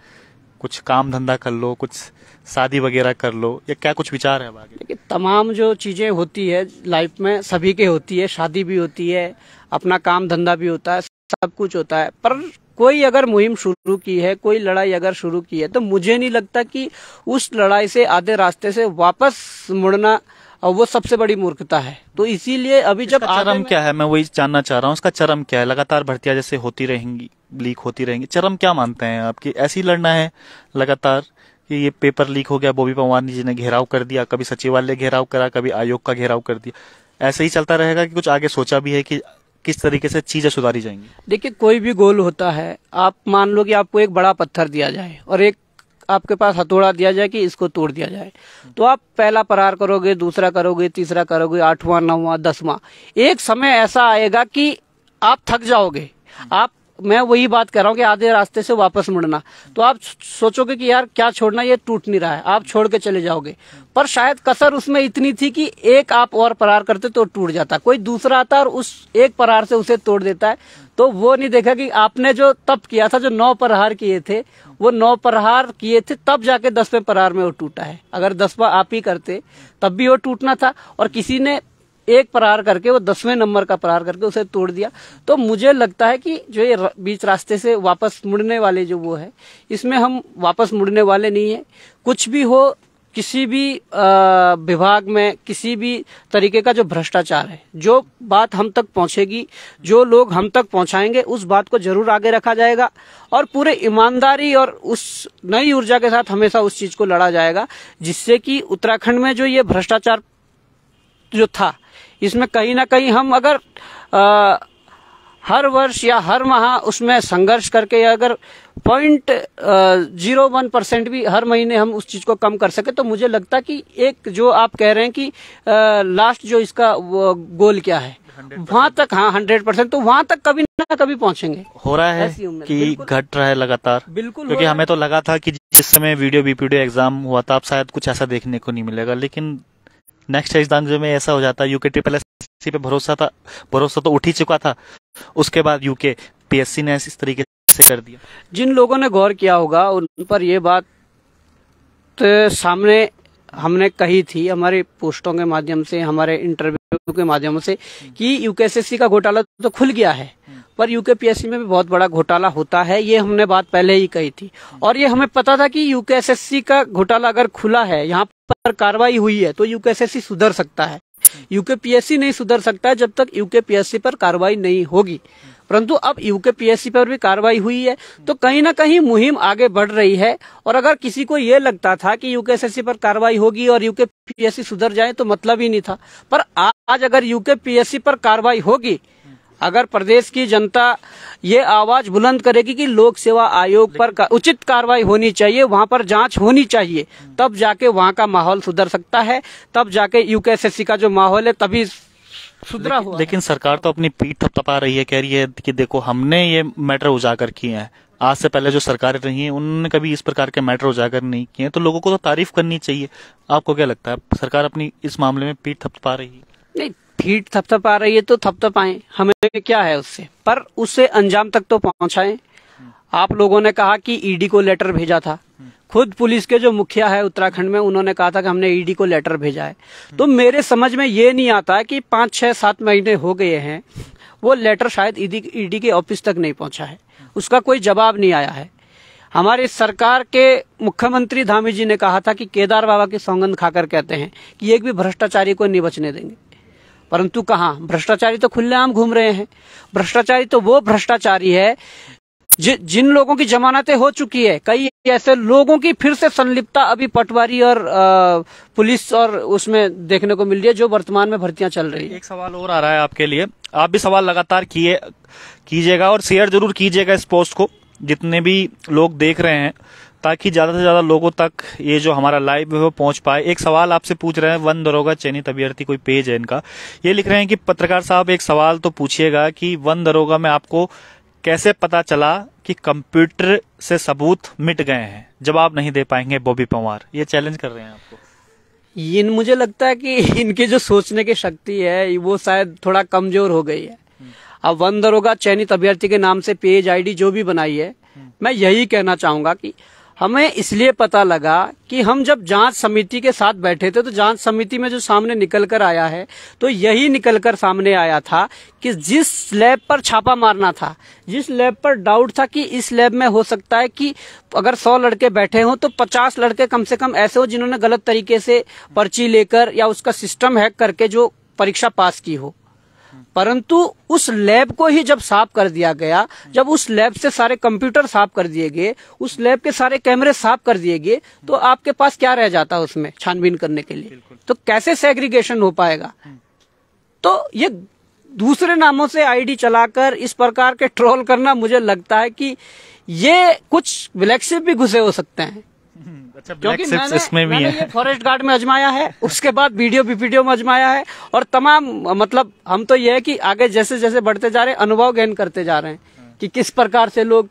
कुछ काम धंधा कर लो, कुछ शादी वगैरह कर लो, या क्या कुछ विचार है अब आगे? देखिए, तमाम जो चीजें होती है लाइफ में सभी के होती है, शादी भी होती है, अपना काम धंधा भी होता है, सब कुछ होता है, पर कोई अगर मुहिम शुरू की है, कोई लड़ाई अगर शुरू की है, तो मुझे नहीं लगता कि उस लड़ाई से आधे रास्ते से वापस मुड़ना वो सबसे बड़ी मूर्खता है। तो इसीलिए अभी जब चरम क्या है, मैं वही जानना चाह रहा हूँ, उसका चरम क्या है? लगातार भर्तियां जैसे होती रहेंगी, लीक होती रहेंगी, चरम क्या मानते हैं आपकी? ऐसी लड़ना है लगातार कि ये पेपर लीक हो गया, बॉबी परमार जी ने घेराव कर दिया, कभी सचिवालय घेराव करा, कभी आयोग का घेराव कर दिया, ऐसे ही चलता रहेगा कि कुछ आगे सोचा भी है कि किस तरीके से चीजें सुधारी जाएंगी? देखिए, कोई भी गोल होता है, आप मान लो कि आपको एक बड़ा पत्थर दिया जाए और एक आपके पास हथौड़ा दिया जाए कि इसको तोड़ दिया जाए, तो आप पहला प्रहार करोगे, दूसरा करोगे, तीसरा करोगे, 8वां 9वां 10वां, एक समय ऐसा आएगा कि आप थक जाओगे। मैं वही बात कर रहा हूँ कि आधे रास्ते से वापस मुड़ना, तो आप सोचोगे कि यार क्या छोड़ना, ये टूट नहीं रहा है, आप छोड़ के चले जाओगे। पर शायद कसर उसमें इतनी थी कि एक आप और प्रहार करते तो टूट जाता, कोई दूसरा आता और उस एक प्रहार से उसे तोड़ देता है। तो वो नहीं देखा कि आपने जो तब किया था, जो 9 प्रहार किए थे, वो 9 प्रहार किए थे, तब जाके 10वें प्रहार में वो टूटा है। अगर 10वां आप ही करते तब भी वो टूटना था, और किसी ने एक प्रहार करके, वो 10वें नंबर का प्रहार करके उसे तोड़ दिया। तो मुझे लगता है कि जो ये बीच रास्ते से वापस मुड़ने वाले जो वो है, इसमें हम वापस मुड़ने वाले नहीं है। कुछ भी हो, किसी भी विभाग में किसी भी तरीके का जो भ्रष्टाचार है, जो बात हम तक पहुंचेगी, जो लोग हम तक पहुंचाएंगे, उस बात को जरूर आगे रखा जाएगा और पूरे ईमानदारी और उस नई ऊर्जा के साथ हमेशा उस चीज को लड़ा जाएगा, जिससे कि उत्तराखंड में जो ये भ्रष्टाचार जो था, इसमें कहीं ना कहीं हम अगर हर वर्ष या हर माह उसमें संघर्ष करके, या अगर 0.01% भी हर महीने हम उस चीज को कम कर सके, तो मुझे लगता कि एक जो आप कह रहे हैं कि लास्ट जो इसका गोल क्या है, वहां तक, हाँ 100%, तो वहां तक कभी ना कभी पहुंचेंगे। हो रहा है कि घट रहा है लगातार? बिल्कुल, क्योंकि हमें तो लगा था कि जिस समय वीडियो बीपीडीओ एग्जाम हुआ था, अब शायद कुछ ऐसा देखने को नहीं मिलेगा, लेकिन नेक्स्ट एग्जाम में ऐसा हो जाता है। यूके ट्रिपल-एससी पे भरोसा तो उठ ही चुका था, उसके बाद यूके पीएससी ने इस तरीके से कर दिया। जिन लोगों ने गौर किया होगा उन पर ये बात सामने हमने कही थी, हमारे पोस्टों के माध्यम से, हमारे इंटरव्यू के माध्यम से, कि यूकेएसएससी का घोटाला तो खुल गया है, पर यूकेपीएससी में भी बहुत बड़ा घोटाला होता है। ये हमने बात पहले ही कही थी, और ये हमें पता था कि यूकेएसएससी का घोटाला अगर खुला है, यहाँ पर कार्रवाई हुई है, तो यूकेएसएससी सुधर सकता है। यूकेपीएससी नहीं सुधर सकता है जब तक यूकेपीएससी पर कार्रवाई नहीं होगी, परंतु अब यूकेपीएससी पर भी कार्रवाई हुई है, तो कहीं ना कहीं मुहिम आगे बढ़ रही है। और अगर किसी को ये लगता था कि यूकेएसएससी पर कार्रवाई होगी और यूकेपीएससी सुधर जाए, तो मतलब ही नहीं था। पर आज अगर यूकेपीएससी पर कार्रवाई होगी, अगर प्रदेश की जनता ये आवाज बुलंद करेगी कि लोक सेवा आयोग पर उचित कार्रवाई होनी चाहिए, वहां पर जांच होनी चाहिए, तब जाके वहां का माहौल सुधर सकता है, तब जाके यूकेएसएससी का जो माहौल है तभी सुधरा हुआ। लेकिन सरकार तो अपनी पीठ थपथपा रही है, कह रही है कि देखो हमने ये मैटर उजागर किए हैं। आज से पहले जो सरकारें रही हैं उन्होंने कभी इस प्रकार के मैटर उजागर नहीं किए हैं, तो लोगों को तो तारीफ करनी चाहिए। आपको क्या लगता है, सरकार अपनी इस मामले में पीठ थपथपा रही है? नहीं, पीठ थपथपा रही है तो थपथपाएं, हमें क्या है उससे, पर उससे अंजाम तक तो पहुंचाएं। आप लोगों ने कहा कि ईडी को लेटर भेजा था, खुद पुलिस के जो मुखिया है उत्तराखंड में उन्होंने कहा था कि हमने ईडी को लेटर भेजा है। तो मेरे समझ में ये नहीं आता कि 5, 6, 7 महीने हो गए हैं, वो लेटर शायद ईडी के ऑफिस तक नहीं पहुंचा है, उसका कोई जवाब नहीं आया है। हमारी सरकार के मुख्यमंत्री धामी जी ने कहा था कि केदार बाबा की सौगंध खाकर कहते हैं कि एक भी भ्रष्टाचारी को नहीं बचने देंगे, परंतु कहाँ, भ्रष्टाचारी तो खुलेआम घूम रहे हैं। भ्रष्टाचारी तो वो भ्रष्टाचारी है जिन लोगों की जमानतें हो चुकी है, कई ऐसे लोगों की फिर से संलिप्तता अभी पटवारी और पुलिस और उसमें देखने को मिल रही है, जो वर्तमान में भर्तियां चल रही है। एक सवाल और आ रहा है आपके लिए, आप भी सवाल लगातार कीजिएगा और शेयर जरूर कीजिएगा इस पोस्ट को, जितने भी लोग देख रहे हैं, ताकि ज्यादा से ज्यादा लोगों तक ये जो हमारा लाइव है वो पहुंच पाए। एक सवाल आपसे पूछ रहे हैं, वन दरोगा चयनित अभ्यर्थी, कोई पेज है इनका, ये लिख रहे हैं कि पत्रकार साहब एक सवाल तो पूछिएगा कि वन दरोगा में आपको कैसे पता चला कि कंप्यूटर से सबूत मिट गए हैं? जवाब नहीं दे पाएंगे बॉबी पंवार, ये चैलेंज कर रहे हैं आपको। मुझे लगता है कि इनकी जो सोचने की शक्ति है वो शायद थोड़ा कमजोर हो गई है। अब वन दरोगा चयनित अभ्यर्थी के नाम से पेज आईडी जो भी बनाई है, मैं यही कहना चाहूंगा कि हमें इसलिए पता लगा कि हम जब जांच समिति के साथ बैठे थे तो जांच समिति में जो सामने निकल कर आया है, तो यही निकल कर सामने आया था कि जिस लैब पर छापा मारना था, जिस लैब पर डाउट था कि इस लैब में हो सकता है कि अगर 100 लड़के बैठे हों तो 50 लड़के कम से कम ऐसे हो जिन्होंने गलत तरीके से पर्ची लेकर या उसका सिस्टम हैक करके जो परीक्षा पास की हो। परंतु उस लैब को ही जब साफ कर दिया गया, जब उस लैब से सारे कंप्यूटर साफ कर दिए गए, उस लैब के सारे कैमरे साफ कर दिए गए, तो आपके पास क्या रह जाता उसमें छानबीन करने के लिए? तो कैसे सेग्रीगेशन हो पाएगा? तो ये दूसरे नामों से आईडी चलाकर इस प्रकार के ट्रोल करना, मुझे लगता है कि ये कुछ ब्लैक शिप भी घुसे हो सकते हैं। अच्छा, क्योंकि मैंने ये फॉरेस्ट गार्ड में आजमाया है, उसके बाद बीपीडीओ में आजमाया है, और तमाम, मतलब हम तो ये है कि आगे जैसे जैसे बढ़ते जा रहे हैं अनुभव गेन करते जा रहे हैं कि किस प्रकार से लोग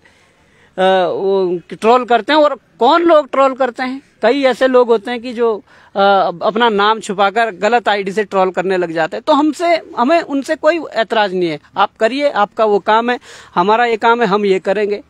ट्रोल करते हैं और कौन लोग ट्रोल करते हैं। कई ऐसे लोग होते हैं कि जो अपना नाम छुपाकर गलत आईडी से ट्रोल करने लग जाते हैं। तो हमें उनसे कोई ऐतराज नहीं है, आप करिए, आपका वो काम है, हमारा ये काम है, हम ये करेंगे,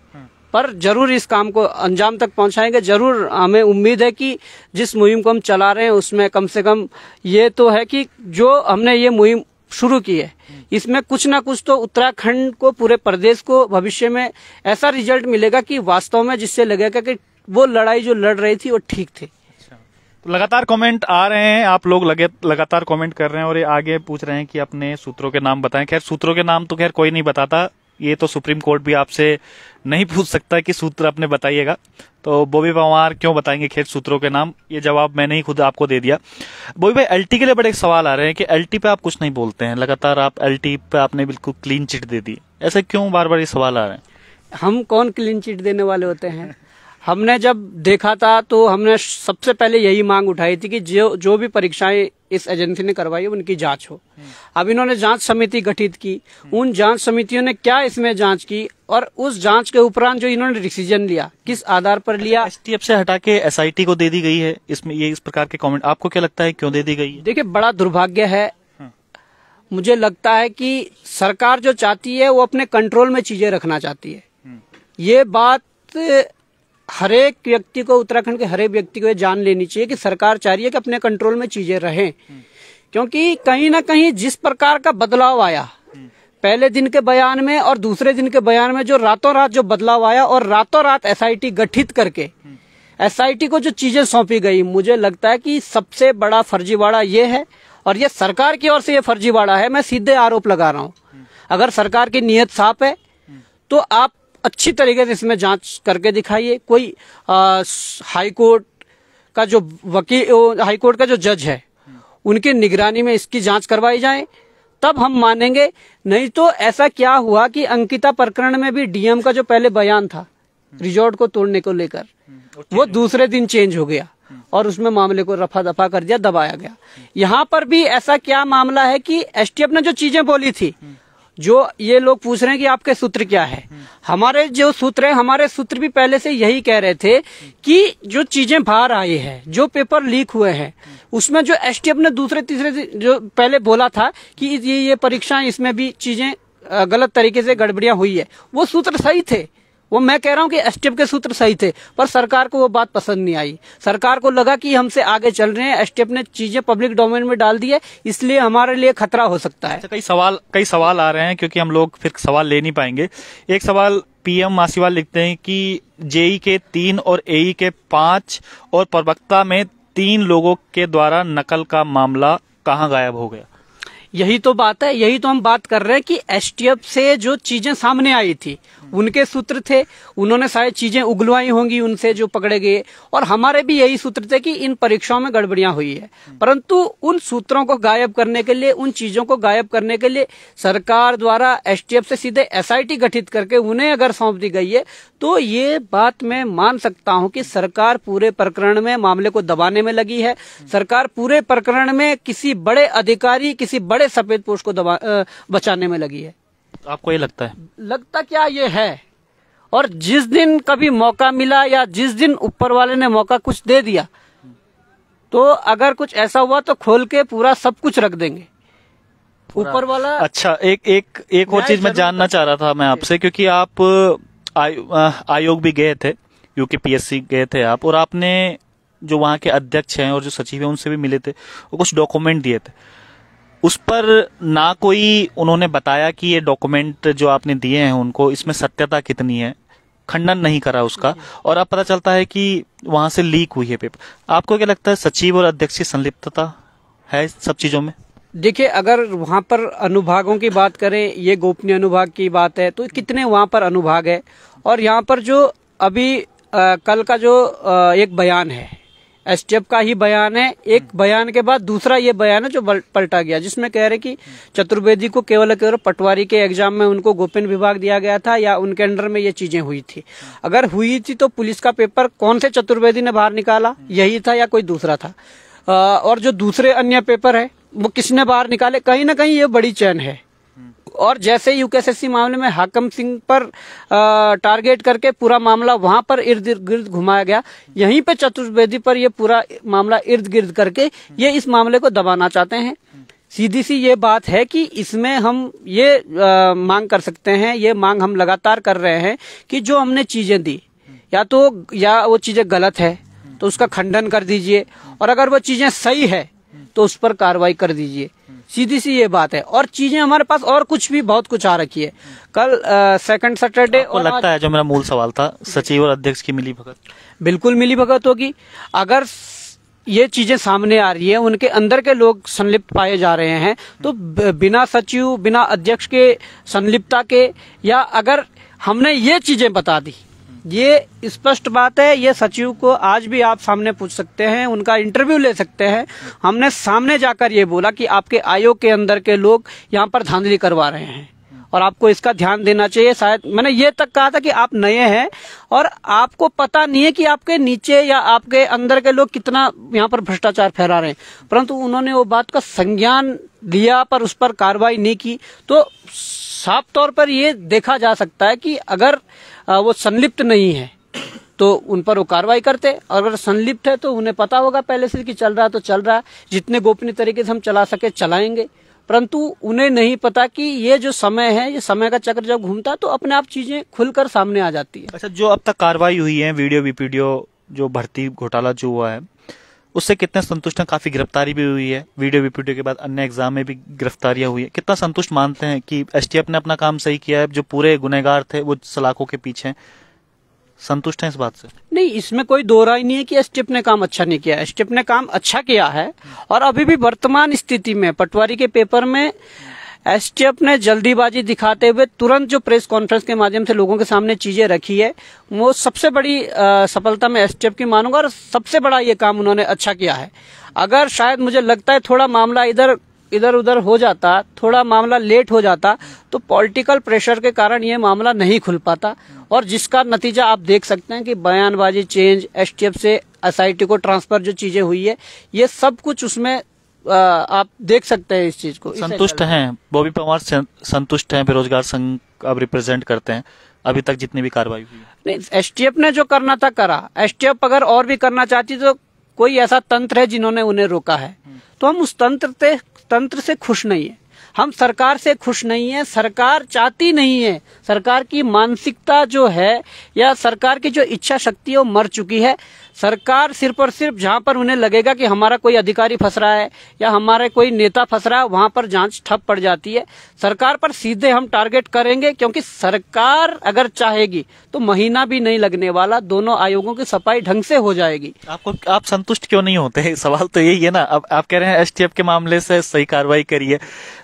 पर जरूर इस काम को अंजाम तक पहुंचाएंगे। जरूर हमें उम्मीद है कि जिस मुहिम को हम चला रहे हैं उसमें कम से कम ये तो है कि जो हमने ये मुहिम शुरू की है, इसमें कुछ ना कुछ तो उत्तराखंड को, पूरे प्रदेश को भविष्य में ऐसा रिजल्ट मिलेगा कि वास्तव में जिससे लगेगा कि वो लड़ाई जो लड़ रही थी वो ठीक थी। तो लगातार कमेंट आ रहे हैं, आप लोग लगातार कमेंट कर रहे हैं और ये आगे पूछ रहे हैं कि अपने सूत्रों के नाम बताएं। खैर, सूत्रों के नाम तो खैर कोई नहीं बताता, ये तो सुप्रीम कोर्ट भी आपसे नहीं पूछ सकता कि सूत्र अपने बताइएगा, तो बॉबी पंवार क्यों बताएंगे खैर सूत्रों के नाम? ये जवाब मैंने ही खुद आपको दे दिया। बॉबी भाई, एलटी के लिए बड़े सवाल आ रहे हैं कि एलटी पे आप कुछ नहीं बोलते हैं, लगातार आप एलटी पे आपने बिल्कुल क्लीन चिट दे दी, ऐसे क्यों बार बार ये सवाल आ रहे हैं? हम कौन क्लीन चिट देने वाले होते हैं? हमने जब देखा था तो हमने सबसे पहले यही मांग उठाई थी कि जो भी परीक्षाएं इस एजेंसी ने करवाई है उनकी जांच हो। अब इन्होंने जांच समिति गठित की, उन जांच समितियों ने क्या इसमें जांच की, और उस जांच के उपरांत जो इन्होंने डिसीजन लिया, किस आधार पर लिया? एसटीएफ से हटा के एसआईटी को दे दी गई है, इसमें ये इस प्रकार के कमेंट आपको क्या लगता है क्यों दे दी गई है? देखिए, बड़ा दुर्भाग्य है। मुझे लगता है कि सरकार जो चाहती है वो अपने कंट्रोल में चीजें रखना चाहती है। ये बात हरेक व्यक्ति को, उत्तराखंड के हरेक व्यक्ति को जान लेनी चाहिए कि सरकार चाह रही है कि अपने कंट्रोल में चीजें रहें, क्योंकि कहीं ना कहीं जिस प्रकार का बदलाव आया पहले दिन के बयान में और दूसरे दिन के बयान में, जो रातों रात जो बदलाव आया और रातों रात एसआईटी गठित करके एसआईटी को जो चीजें सौंपी गई, मुझे लगता है कि सबसे बड़ा फर्जीवाड़ा ये है, और ये सरकार की ओर से ये फर्जीवाड़ा है। मैं सीधे आरोप लगा रहा हूँ। अगर सरकार की नीयत साफ है तो आप अच्छी तरीके से इसमें जांच करके दिखाइए। कोई हाई कोर्ट का जो वकील, हाई कोर्ट का जो जज है, उनकी निगरानी में इसकी जांच करवाई जाए, तब हम मानेंगे। नहीं तो ऐसा क्या हुआ कि अंकिता प्रकरण में भी डीएम का जो पहले बयान था रिजॉर्ट को तोड़ने को लेकर, वो दूसरे दिन चेंज हो गया। और उसमें मामले को रफा दफा कर दिया, दबाया गया। यहाँ पर भी ऐसा क्या मामला है कि एसटीएफ ने जो चीजें बोली थी, जो ये लोग पूछ रहे हैं कि आपके सूत्र क्या है, हमारे जो सूत्र है, हमारे सूत्र भी पहले से यही कह रहे थे कि जो चीजें बाहर आई है, जो पेपर लीक हुए हैं, उसमें जो एसटीएफ ने दूसरे तीसरे जो पहले बोला था कि ये परीक्षाएं, इसमें भी चीजें गलत तरीके से गड़बड़ियां हुई है, वो सूत्र सही थे। वो मैं कह रहा हूं कि एसटीएफ के सूत्र सही थे, पर सरकार को वो बात पसंद नहीं आई। सरकार को लगा कि हमसे आगे चल रहे हैं, एसटीएफ ने चीजें पब्लिक डोमेन में डाल दी है, इसलिए हमारे लिए खतरा हो सकता है। कई सवाल आ रहे हैं, क्योंकि हम लोग फिर सवाल ले नहीं पाएंगे। एक सवाल पीएम मासीवाल लिखते हैं कि जेई के 3 और एई के 5 और प्रवक्ता में 3 लोगों के द्वारा नकल का मामला कहाँ गायब हो गया? यही तो बात है, यही तो हम बात कर रहे हैं कि एसटीएफ से जो चीजें सामने आई थी, उनके सूत्र थे, उन्होंने शायद चीजें उगलवाई होंगी उनसे जो पकड़े गए, और हमारे भी यही सूत्र थे कि इन परीक्षाओं में गड़बड़ियां हुई है। परंतु उन सूत्रों को गायब करने के लिए, उन चीजों को गायब करने के लिए सरकार द्वारा एसटीएफ से सीधे एसआईटी गठित करके उन्हें अगर सौंप दी गई है, तो ये बात मैं मान सकता हूं कि सरकार पूरे प्रकरण में मामले को दबाने में लगी है। सरकार पूरे प्रकरण में किसी बड़े अधिकारी, किसी बड़े सफेदपोश को बचाने में लगी है। आपको ये लगता है? लगता क्या ये है, और जिस दिन कभी मौका मिला या जिस दिन ऊपर वाले ने मौका कुछ दे दिया, तो अगर कुछ ऐसा हुआ तो खोल के पूरा सब कुछ रख देंगे ऊपर वाला। अच्छा, एक और चीज मैं जानना चाह रहा था मैं आपसे, क्योंकि आप आयोग भी गए थे, यूकेपीएससी गए थे आप, और आपने जो वहाँ के अध्यक्ष हैं और जो सचिव हैं उनसे भी मिले थे, वो कुछ डॉक्यूमेंट दिए थे। उस पर ना कोई उन्होंने बताया कि ये डॉक्यूमेंट जो आपने दिए हैं उनको, इसमें सत्यता कितनी है, खंडन नहीं करा उसका, और अब पता चलता है कि वहां से लीक हुई है पेपर। आपको क्या लगता है, सचिव और अध्यक्ष की संलिप्तता है सब चीजों में? देखिए, अगर वहां पर अनुभागों की बात करें, ये गोपनीय अनुभाग की बात है, तो कितने वहां पर अनुभाग है, और यहाँ पर जो अभी कल का जो एक बयान है, एसटीएफ का ही बयान है, एक बयान के बाद दूसरा ये बयान है जो पलटा गया, जिसमें कह रहे कि चतुर्वेदी को केवल पटवारी के एग्जाम में उनको गोपनीय विभाग दिया गया था या उनके अंडर में ये चीजें हुई थी। अगर हुई थी तो पुलिस का पेपर कौन से चतुर्वेदी ने बाहर निकाला, यही था या कोई दूसरा था? और जो दूसरे अन्य पेपर है वो किसने बाहर निकाले? कहीं ना कहीं ये बड़ी चैन है। और जैसे यूकेएसएससी मामले में हाकम सिंह पर टारगेट करके पूरा मामला वहां पर इर्द गिर्द घुमाया गया, यहीं पे चतुर्वेदी पर ये पूरा मामला इर्द गिर्द करके ये इस मामले को दबाना चाहते हैं। सीधी सी ये बात है कि इसमें हम ये मांग कर सकते हैं, ये मांग हम लगातार कर रहे हैं कि जो हमने चीजें दी, या वो चीजें गलत है तो उसका खंडन कर दीजिए, और अगर वो चीजें सही है तो उस पर कार्रवाई कर दीजिए। सीधी सी ये बात है। और चीजें हमारे पास और कुछ भी बहुत कुछ आ रखी है। कल सेकंड सैटरडे, और लगता है जो मेरा मूल सवाल था, सचिव और अध्यक्ष की मिली भगत, बिल्कुल मिली भगत होगी। अगर ये चीजें सामने आ रही है, उनके अंदर के लोग संलिप्त पाए जा रहे हैं, तो बिना सचिव, बिना अध्यक्ष के संलिप्तता के, या अगर हमने ये चीजें बता दी, ये स्पष्ट बात है, ये सचिव को आज भी आप सामने पूछ सकते हैं, उनका इंटरव्यू ले सकते हैं। हमने सामने जाकर ये बोला कि आपके आयोग के अंदर के लोग यहाँ पर धांधली करवा रहे हैं और आपको इसका ध्यान देना चाहिए। शायद मैंने ये तक कहा था कि आप नए हैं और आपको पता नहीं है कि आपके नीचे या आपके अंदर के लोग कितना यहाँ पर भ्रष्टाचार फैला रहे हैं, परंतु उन्होंने वो बात का संज्ञान लिया पर उस पर कार्रवाई नहीं की। तो साफ तौर पर ये देखा जा सकता है कि अगर वो संलिप्त नहीं है तो उन पर वो कार्रवाई करते, और अगर संलिप्त है तो उन्हें पता होगा पहले से कि चल रहा है तो चल रहा है, जितने गोपनीय तरीके से हम चला सके चलाएंगे। परंतु उन्हें नहीं पता कि ये जो समय है, ये समय का चक्र जब घूमता तो अपने आप चीजें खुलकर सामने आ जाती है। अच्छा, जो अब तक कार्रवाई हुई है, वीडियो वीपीडियो जो भर्ती घोटाला जो हुआ है, उससे कितने संतुष्ट हैं? काफी गिरफ्तारी भी हुई है, वीडियो वीपीडियो के बाद अन्य एग्जाम में भी गिरफ्तारियां हुई है। कितना संतुष्ट मानते हैं कि एसटीएफ ने अपना काम सही किया है? जो पूरे गुनहगार थे वो सलाखों के पीछे, संतुष्ट हैं इस बात से? नहीं, इसमें कोई दो राय नहीं है कि एसटीएफ ने काम अच्छा नहीं किया। एसटीएफ ने काम अच्छा किया है, और अभी भी वर्तमान स्थिति में पटवारी के पेपर में एसटीएफ ने जल्दीबाजी दिखाते हुए तुरंत जो प्रेस कॉन्फ्रेंस के माध्यम से लोगों के सामने चीजें रखी है, वो सबसे बड़ी सफलता मैं एसटीएफ की मानूंगा, और सबसे बड़ा ये काम उन्होंने अच्छा किया है। अगर शायद मुझे लगता है थोड़ा मामला इधर इधर उधर हो जाता, थोड़ा मामला लेट हो जाता, तो पॉलिटिकल प्रेशर के कारण ये मामला नहीं खुल पाता, और जिसका नतीजा आप देख सकते हैं कि बयानबाजी चेंज, एसटीएफ से एसआईटी को ट्रांसफर जो चीजें हुई है, ये सब कुछ उसमें आप देख सकते हैं इस चीज को। संतुष्ट हैं बॉबी पंवार संतुष्ट हैं? बेरोजगार संघ आप रिप्रेजेंट करते हैं, अभी तक जितनी भी कार्रवाई हुई? नहीं, एसटीएफ ने जो करना था करा। एसटीएफ अगर और भी करना चाहती तो कोई ऐसा तंत्र है जिन्होंने उन्हें रोका है, तो हम उस तंत्र से खुश नहीं है, हम सरकार से खुश नहीं है। सरकार चाहती नहीं है, सरकार की मानसिकता जो है या सरकार की जो इच्छा शक्ति है वो मर चुकी है। सरकार सिर्फ और सिर्फ जहां पर उन्हें लगेगा कि हमारा कोई अधिकारी फंस रहा है या हमारे कोई नेता फंस रहा है, वहां पर जांच ठप पड़ जाती है। सरकार पर सीधे हम टारगेट करेंगे, क्योंकि सरकार अगर चाहेगी तो महीना भी नहीं लगने वाला, दोनों आयोगों की सफाई ढंग से हो जाएगी। आप संतुष्ट क्यों नहीं होते? सवाल तो यही है ना। अब आप कह रहे हैं एसटीएफ के मामले से सही कार्रवाई करी है,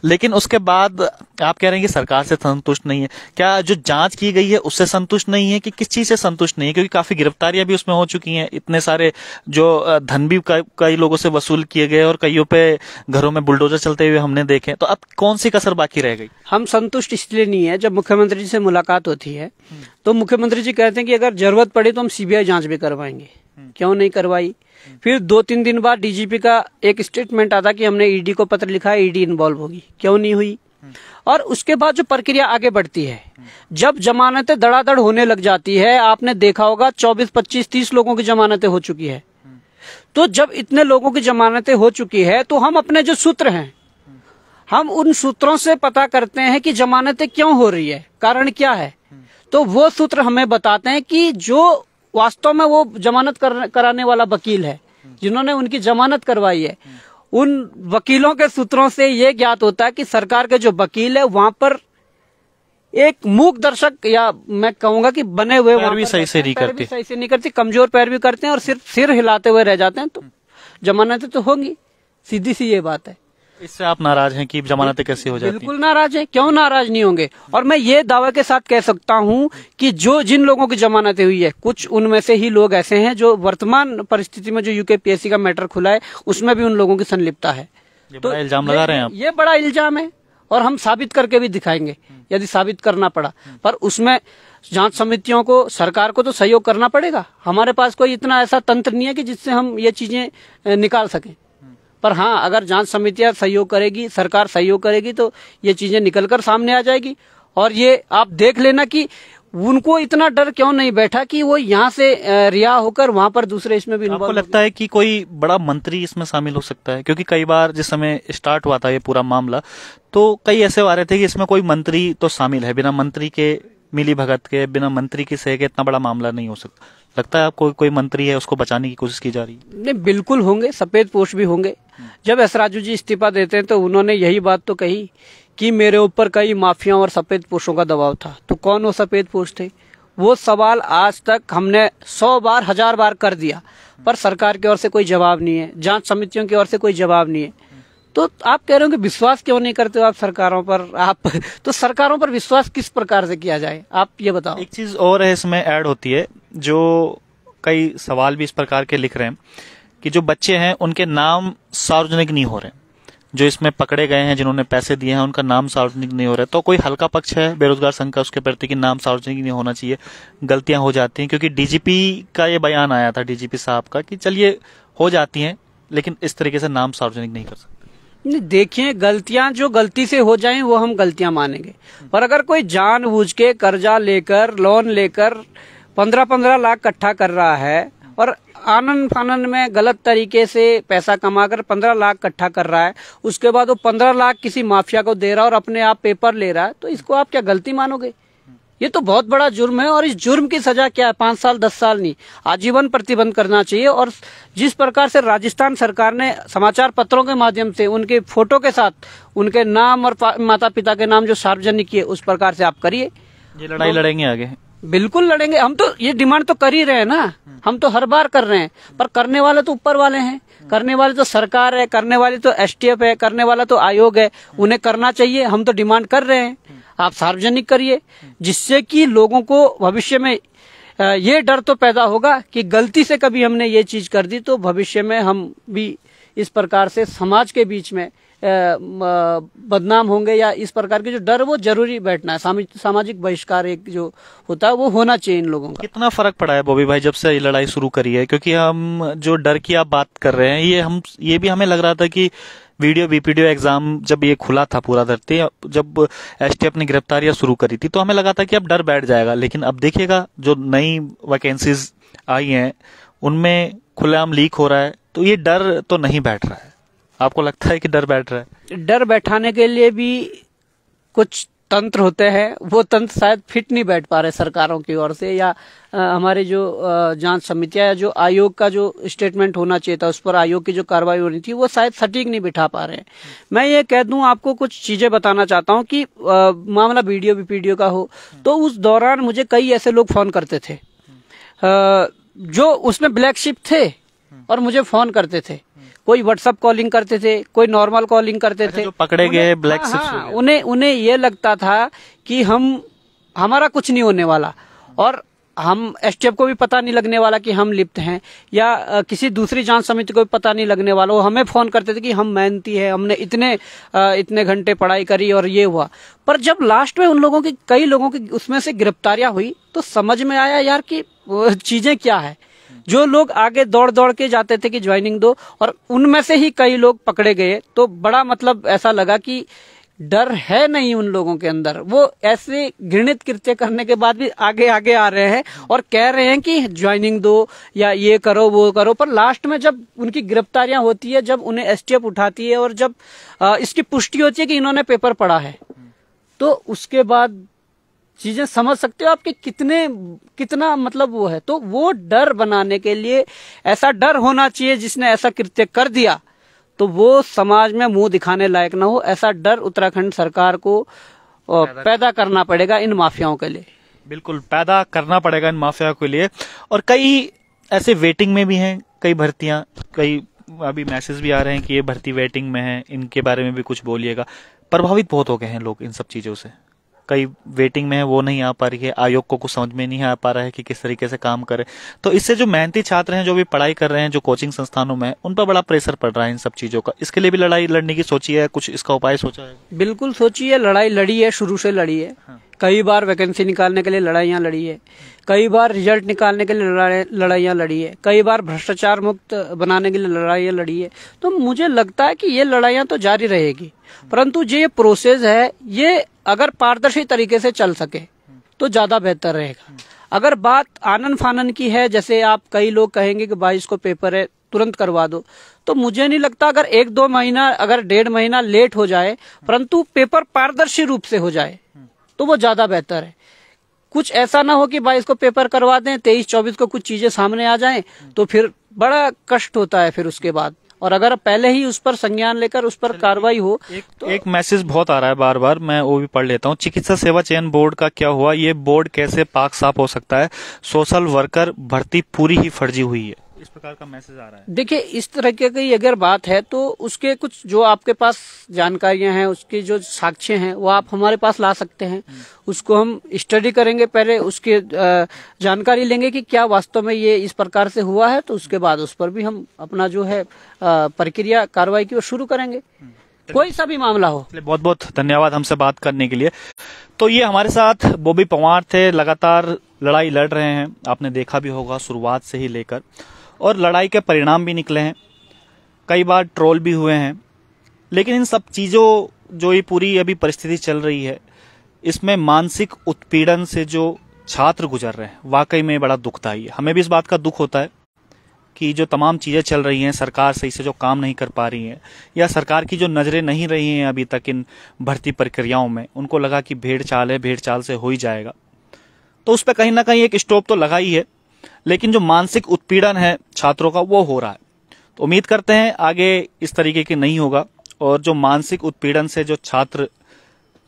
लेकिन उसके बाद आप कह रहे हैं कि सरकार से संतुष्ट नहीं है। क्या जो जांच की गई है उससे संतुष्ट नहीं है, कि किस चीज से संतुष्ट नहीं है? क्योंकि काफी गिरफ्तारियां भी उसमें हो चुकी हैं, इतने सारे जो धन भी कई लोगों से वसूल किए गए, और कईयों पे घरों में बुलडोजर चलते हुए हमने देखे। तो अब कौन सी कसर बाकी रह गई? हम संतुष्ट इसलिए नहीं है, जब मुख्यमंत्री जी से मुलाकात होती है तो मुख्यमंत्री जी कहते हैं कि अगर जरूरत पड़ी तो हम सीबीआई जांच भी करवाएंगे। क्यों नहीं करवाई? फिर 2-3 दिन बाद डीजीपी का एक स्टेटमेंट आता कि हमने ईडी को पत्र लिखा है, ईडी इन्वॉल्व होगी। क्यों नहीं हुई? और उसके बाद जो प्रक्रिया आगे बढ़ती है, जब जमानतें धड़ाधड़ होने लग जाती है, आपने देखा होगा 24, 25, 30 लोगों की जमानतें हो चुकी है। तो जब इतने लोगों की जमानतें हो चुकी है, तो हम अपने जो सूत्र हैं, हम उन सूत्रों से पता करते हैं कि जमानतें क्यों हो रही है, कारण क्या है। तो वो सूत्र हमें बताते हैं कि जो वास्तव में वो जमानत कराने वाला वकील है, जिन्होंने उनकी जमानत करवाई है, उन वकीलों के सूत्रों से ये ज्ञात होता है कि सरकार के जो वकील है वहां पर एक मूक दर्शक, या मैं कहूंगा कि बने हुए पैरवी सही से नहीं करती, कमजोर पैरवी करते हैं और सिर्फ सिर हिलाते हुए रह जाते हैं। तो जमानतें तो होंगी, सीधी सी ये बात है। इससे आप नाराज हैं कि जमानतें कैसी हो जाती? बिल्कुल नाराज है, क्यों नाराज नहीं होंगे। और मैं ये दावे के साथ कह सकता हूं कि जिन लोगों की जमानतें हुई है, कुछ उनमें से ही लोग ऐसे हैं जो वर्तमान परिस्थिति में जो यूकेपीएससी का मैटर खुला है उसमें भी उन लोगों की संलिप्तता है। तो इल्जाम लगा रहे हैं आप? ये बड़ा इल्जाम है, और हम साबित करके भी दिखाएंगे यदि साबित करना पड़ा। पर उसमें जांच समितियों को, सरकार को तो सहयोग करना पड़ेगा। हमारे पास कोई इतना ऐसा तंत्र नहीं है कि जिससे हम ये चीजें निकाल सकें। पर हाँ, अगर जांच समितियां सहयोग करेगी, सरकार सहयोग करेगी, तो ये चीजें निकलकर सामने आ जाएगी। और ये आप देख लेना कि उनको इतना डर क्यों नहीं बैठा कि वो यहाँ से रिहा होकर वहां पर दूसरे इसमें भी। आपको लगता है कि कोई बड़ा मंत्री इसमें शामिल हो सकता है? क्योंकि कई बार जिस समय स्टार्ट हुआ था ये पूरा मामला, तो कई ऐसे आ रहे थे कि इसमें कोई मंत्री तो शामिल है, बिना मंत्री के मिली भगत के, बिना मंत्री की सही के इतना बड़ा मामला नहीं हो सकता। लगता है आपको कोई मंत्री है, उसको बचाने की कोशिश की जा रही है? नहीं, बिल्कुल होंगे, सफेद पोश भी होंगे। जब एस राजू जी इस्तीफा देते हैं तो उन्होंने यही बात तो कही कि मेरे ऊपर कई माफियाओं और सफेद पोशों का दबाव था। तो कौन वो सफेद पोश थे? वो सवाल आज तक हमने 100 बार 1000 बार कर दिया, पर सरकार की ओर से कोई जवाब नहीं है, जांच समितियों की ओर से कोई जवाब नहीं है। तो आप कह रहे हो कि विश्वास क्यों नहीं करते हो आप सरकारों पर? आप तो सरकारों पर विश्वास किस प्रकार से किया जाए, आप ये बताओ। एक चीज और है इसमें ऐड होती है, जो कई सवाल भी इस प्रकार के लिख रहे हैं कि जो बच्चे हैं उनके नाम सार्वजनिक नहीं हो रहे, जो इसमें पकड़े गए हैं, जिन्होंने पैसे दिए हैं, उनका नाम सार्वजनिक नहीं हो रहा है। तो कोई हल्का पक्ष है बेरोजगार संघ का उसके प्रति कि नाम सार्वजनिक नहीं होना चाहिए, गलतियां हो जाती हैं? क्योंकि डीजीपी का ये बयान आया था, डीजीपी साहब का, कि चलिए हो जाती हैं लेकिन इस तरीके से नाम सार्वजनिक नहीं कर सकते। देखिए, गलतियां जो गलती से हो जाएं वो हम गलतियां मानेंगे, पर अगर कोई जानबूझ के कर्जा लेकर, लोन लेकर 15-15 लाख इकट्ठा कर रहा है और आनंद फानंद में गलत तरीके से पैसा कमाकर 15 लाख इकट्ठा कर रहा है, उसके बाद वो 15 लाख किसी माफिया को दे रहा है और अपने आप पेपर ले रहा है, तो इसको आप क्या गलती मानोगे? ये तो बहुत बड़ा जुर्म है। और इस जुर्म की सजा क्या है? 5 साल 10 साल नहीं, आजीवन प्रतिबंध करना चाहिए। और जिस प्रकार से राजस्थान सरकार ने समाचार पत्रों के माध्यम से उनके फोटो के साथ उनके नाम और माता पिता के नाम जो सार्वजनिक किए, उस प्रकार से आप करिए। ये लड़ाई लड़ेंगे आगे? बिल्कुल लड़ेंगे। हम तो ये डिमांड तो कर ही रहे हैं ना, हम तो हर बार कर रहे हैं, पर करने वाले तो ऊपर वाले हैं, करने वाले तो सरकार है, करने वाली तो एसटीएफ है, करने वाला तो आयोग है, उन्हें करना चाहिए। हम तो डिमांड कर रहे हैं, आप सार्वजनिक करिए, जिससे कि लोगों को भविष्य में ये डर तो पैदा होगा कि गलती से कभी हमने ये चीज कर दी तो भविष्य में हम भी इस प्रकार से समाज के बीच में बदनाम होंगे, या इस प्रकार के जो डर वो जरूरी बैठना है। सामाजिक बहिष्कार एक जो होता है वो होना चाहिए इन लोगों का। कितना फर्क पड़ा है बॉबी भाई जब से ये लड़ाई शुरू करी है? क्योंकि हम जो डर की आप बात कर रहे हैं, ये भी हमें लग रहा था कि वीडियो बीपीडीओ एग्जाम जब ये खुला था पूरा धरती, जब एसटीएफ ने गिरफ्तारियां शुरू करी थी, तो हमें लगा था कि अब डर बैठ जाएगा। लेकिन अब देखिएगा जो नई वैकेंसीज आई हैं उनमें खुलेआम लीक हो रहा है, तो ये डर तो नहीं बैठ रहा है। आपको लगता है कि डर बैठ रहा है? डर बैठाने के लिए भी कुछ तंत्र होते हैं, वो तंत्र शायद फिट नहीं बैठ पा रहे सरकारों की ओर से, या हमारे जो जांच समितियां या जो आयोग का जो स्टेटमेंट होना चाहिए था, उस पर आयोग की जो कार्रवाई होनी थी, वो शायद सटीक नहीं बिठा पा रहे हैं। मैं ये कह दूं, आपको कुछ चीजें बताना चाहता हूं कि मामला वीडियो बीपीडीओ का हो, तो उस दौरान मुझे कई ऐसे लोग फोन करते थे जो उसमें ब्लैक शिप थे और मुझे फोन करते थे। कोई व्हाट्सएप कॉलिंग करते थे, कोई नॉर्मल कॉलिंग करते थे। जो पकड़े गए ब्लैक शिप्स, हाँ, उन्हें ये लगता था कि हमारा कुछ नहीं होने वाला, और हम एसटीएफ को भी पता नहीं लगने वाला कि हम लिप्त हैं, या किसी दूसरी जांच समिति को भी पता नहीं लगने वाला। वो हमें फोन करते थे कि हम मेहनती है, हमने इतने घंटे पढ़ाई करी और ये हुआ। पर जब लास्ट में उन लोगों की, कई लोगों की उसमें से गिरफ्तारियां हुई, तो समझ में आया यार कि चीजें क्या है। जो लोग आगे दौड़ दौड़ के जाते थे कि ज्वाइनिंग दो, और उनमें से ही कई लोग पकड़े गए, तो बड़ा मतलब ऐसा लगा कि डर है नहीं उन लोगों के अंदर। वो ऐसे घृणित कृत्य करने के बाद भी आगे आगे आ रहे हैं और कह रहे हैं कि ज्वाइनिंग दो या ये करो वो करो। पर लास्ट में जब उनकी गिरफ्तारियां होती है, जब उन्हें एसटीएफ उठाती है और जब इसकी पुष्टि होती है कि इन्होंने पेपर पढ़ा है, तो उसके बाद चीजें समझ सकते हो आपके कितना मतलब वो है। तो वो डर बनाने के लिए ऐसा डर होना चाहिए, जिसने ऐसा कृत्य कर दिया तो वो समाज में मुंह दिखाने लायक ना हो। ऐसा डर उत्तराखंड सरकार को पैदा करना पड़ेगा इन माफियाओं के लिए। बिल्कुल पैदा करना पड़ेगा इन माफियाओं के लिए। और कई ऐसे वेटिंग में भी हैं, कई भर्तियां, कई अभी मैसेज भी आ रहे हैं कि ये भर्ती वेटिंग में है, इनके बारे में भी कुछ बोलिएगा। प्रभावित बहुत हो गए हैं लोग इन सब चीजों से। कई वेटिंग में है, वो नहीं आ पा रही है, आयोग को कुछ समझ में नहीं आ पा रहा है कि किस तरीके से काम करे। तो इससे जो मेहनती छात्र हैं, जो भी पढ़ाई कर रहे हैं, जो कोचिंग संस्थानों में, उन पर बड़ा प्रेशर पड़ रहा है इन सब चीजों का। इसके लिए भी लड़ाई लड़ने की सोची है, कुछ इसका उपाय सोचा है? बिल्कुल सोची है, लड़ाई लड़ी है, शुरू से लड़ी है। हाँ। कई बार वैकेंसी निकालने के लिए लड़ाइयां लड़ी है, कई बार रिजल्ट निकालने के लिए लड़ाइयां लड़ी है, कई बार भ्रष्टाचार मुक्त बनाने के लिए लड़ाइयां लड़ी है। तो मुझे लगता है कि ये लड़ाइयां तो जारी रहेगी, परंतु ये प्रोसेस है, ये अगर पारदर्शी तरीके से चल सके तो ज्यादा बेहतर रहेगा। अगर बात आनन फानन की है, जैसे आप कई लोग कहेंगे कि 22 को पेपर है तुरंत करवा दो, तो मुझे नहीं लगता। अगर 1-2 महीना, अगर 1.5 महीना लेट हो जाए, परंतु पेपर पारदर्शी रूप से हो जाए, तो वो ज्यादा बेहतर है। कुछ ऐसा ना हो कि 22 को पेपर करवा दें, 23-24 को कुछ चीजें सामने आ जाएं, तो फिर बड़ा कष्ट होता है फिर उसके बाद। और अगर पहले ही उस पर संज्ञान लेकर उस पर कार्रवाई हो तो एक मैसेज बहुत आ रहा है बार बार, मैं वो भी पढ़ लेता हूँ। चिकित्सा सेवा चयन बोर्ड का क्या हुआ? ये बोर्ड कैसे पाक साफ हो सकता है? सोशल वर्कर भर्ती पूरी ही फर्जी हुई है, इस प्रकार का मैसेज आ रहा है। देखिए, इस तरह की अगर बात है तो उसके कुछ जो आपके पास जानकारियां हैं, उसके जो साक्ष्य हैं, वो आप हमारे पास ला सकते हैं। उसको हम स्टडी करेंगे, पहले उसके जानकारी लेंगे कि क्या वास्तव में ये इस प्रकार से हुआ है, तो उसके बाद उस पर भी हम अपना जो है प्रक्रिया कार्रवाई की वो शुरू करेंगे, कोई सा भी मामला हो। बहुत बहुत धन्यवाद हमसे बात करने के लिए। तो ये हमारे साथ बॉबी पंवार थे, लगातार लड़ाई लड़ रहे हैं, आपने देखा भी होगा शुरुआत से ही लेकर, और लड़ाई के परिणाम भी निकले हैं, कई बार ट्रोल भी हुए हैं। लेकिन इन सब चीजों, जो ये पूरी अभी परिस्थिति चल रही है, इसमें मानसिक उत्पीड़न से जो छात्र गुजर रहे हैं, वाकई में बड़ा दुखदायी है। हमें भी इस बात का दुख होता है कि जो तमाम चीजें चल रही हैं, सरकार सही से जो काम नहीं कर पा रही है, या सरकार की जो नजरें नहीं रही हैं अभी तक इन भर्ती प्रक्रियाओं में, उनको लगा कि भेड़ चाल है, भेड़ चाल से हो ही जाएगा, तो उस पर कहीं ना कहीं एक स्टॉप तो लगा ही है। लेकिन जो मानसिक उत्पीड़न है छात्रों का, वो हो रहा है। तो उम्मीद करते हैं आगे इस तरीके के नहीं होगा, और जो मानसिक उत्पीड़न से जो छात्र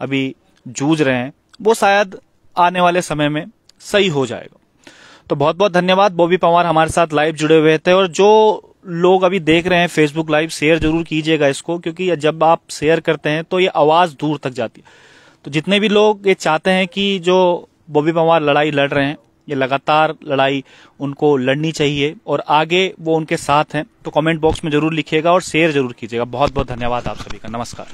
अभी जूझ रहे हैं, वो शायद आने वाले समय में सही हो जाएगा। तो बहुत बहुत धन्यवाद। बॉबी पंवार हमारे साथ लाइव जुड़े हुए थे, और जो लोग अभी देख रहे हैं फेसबुक लाइव, शेयर जरूर कीजिएगा इसको, क्योंकि जब आप शेयर करते हैं तो ये आवाज दूर तक जाती है। तो जितने भी लोग ये चाहते हैं कि जो बॉबी पंवार लड़ाई लड़ रहे हैं ये लगातार लड़ाई उनको लड़नी चाहिए और आगे वो उनके साथ हैं। तो कमेंट बॉक्स में जरूर लिखिएगा और शेयर जरूर कीजिएगा। बहुत बहुत धन्यवाद आप सभी का। नमस्कार।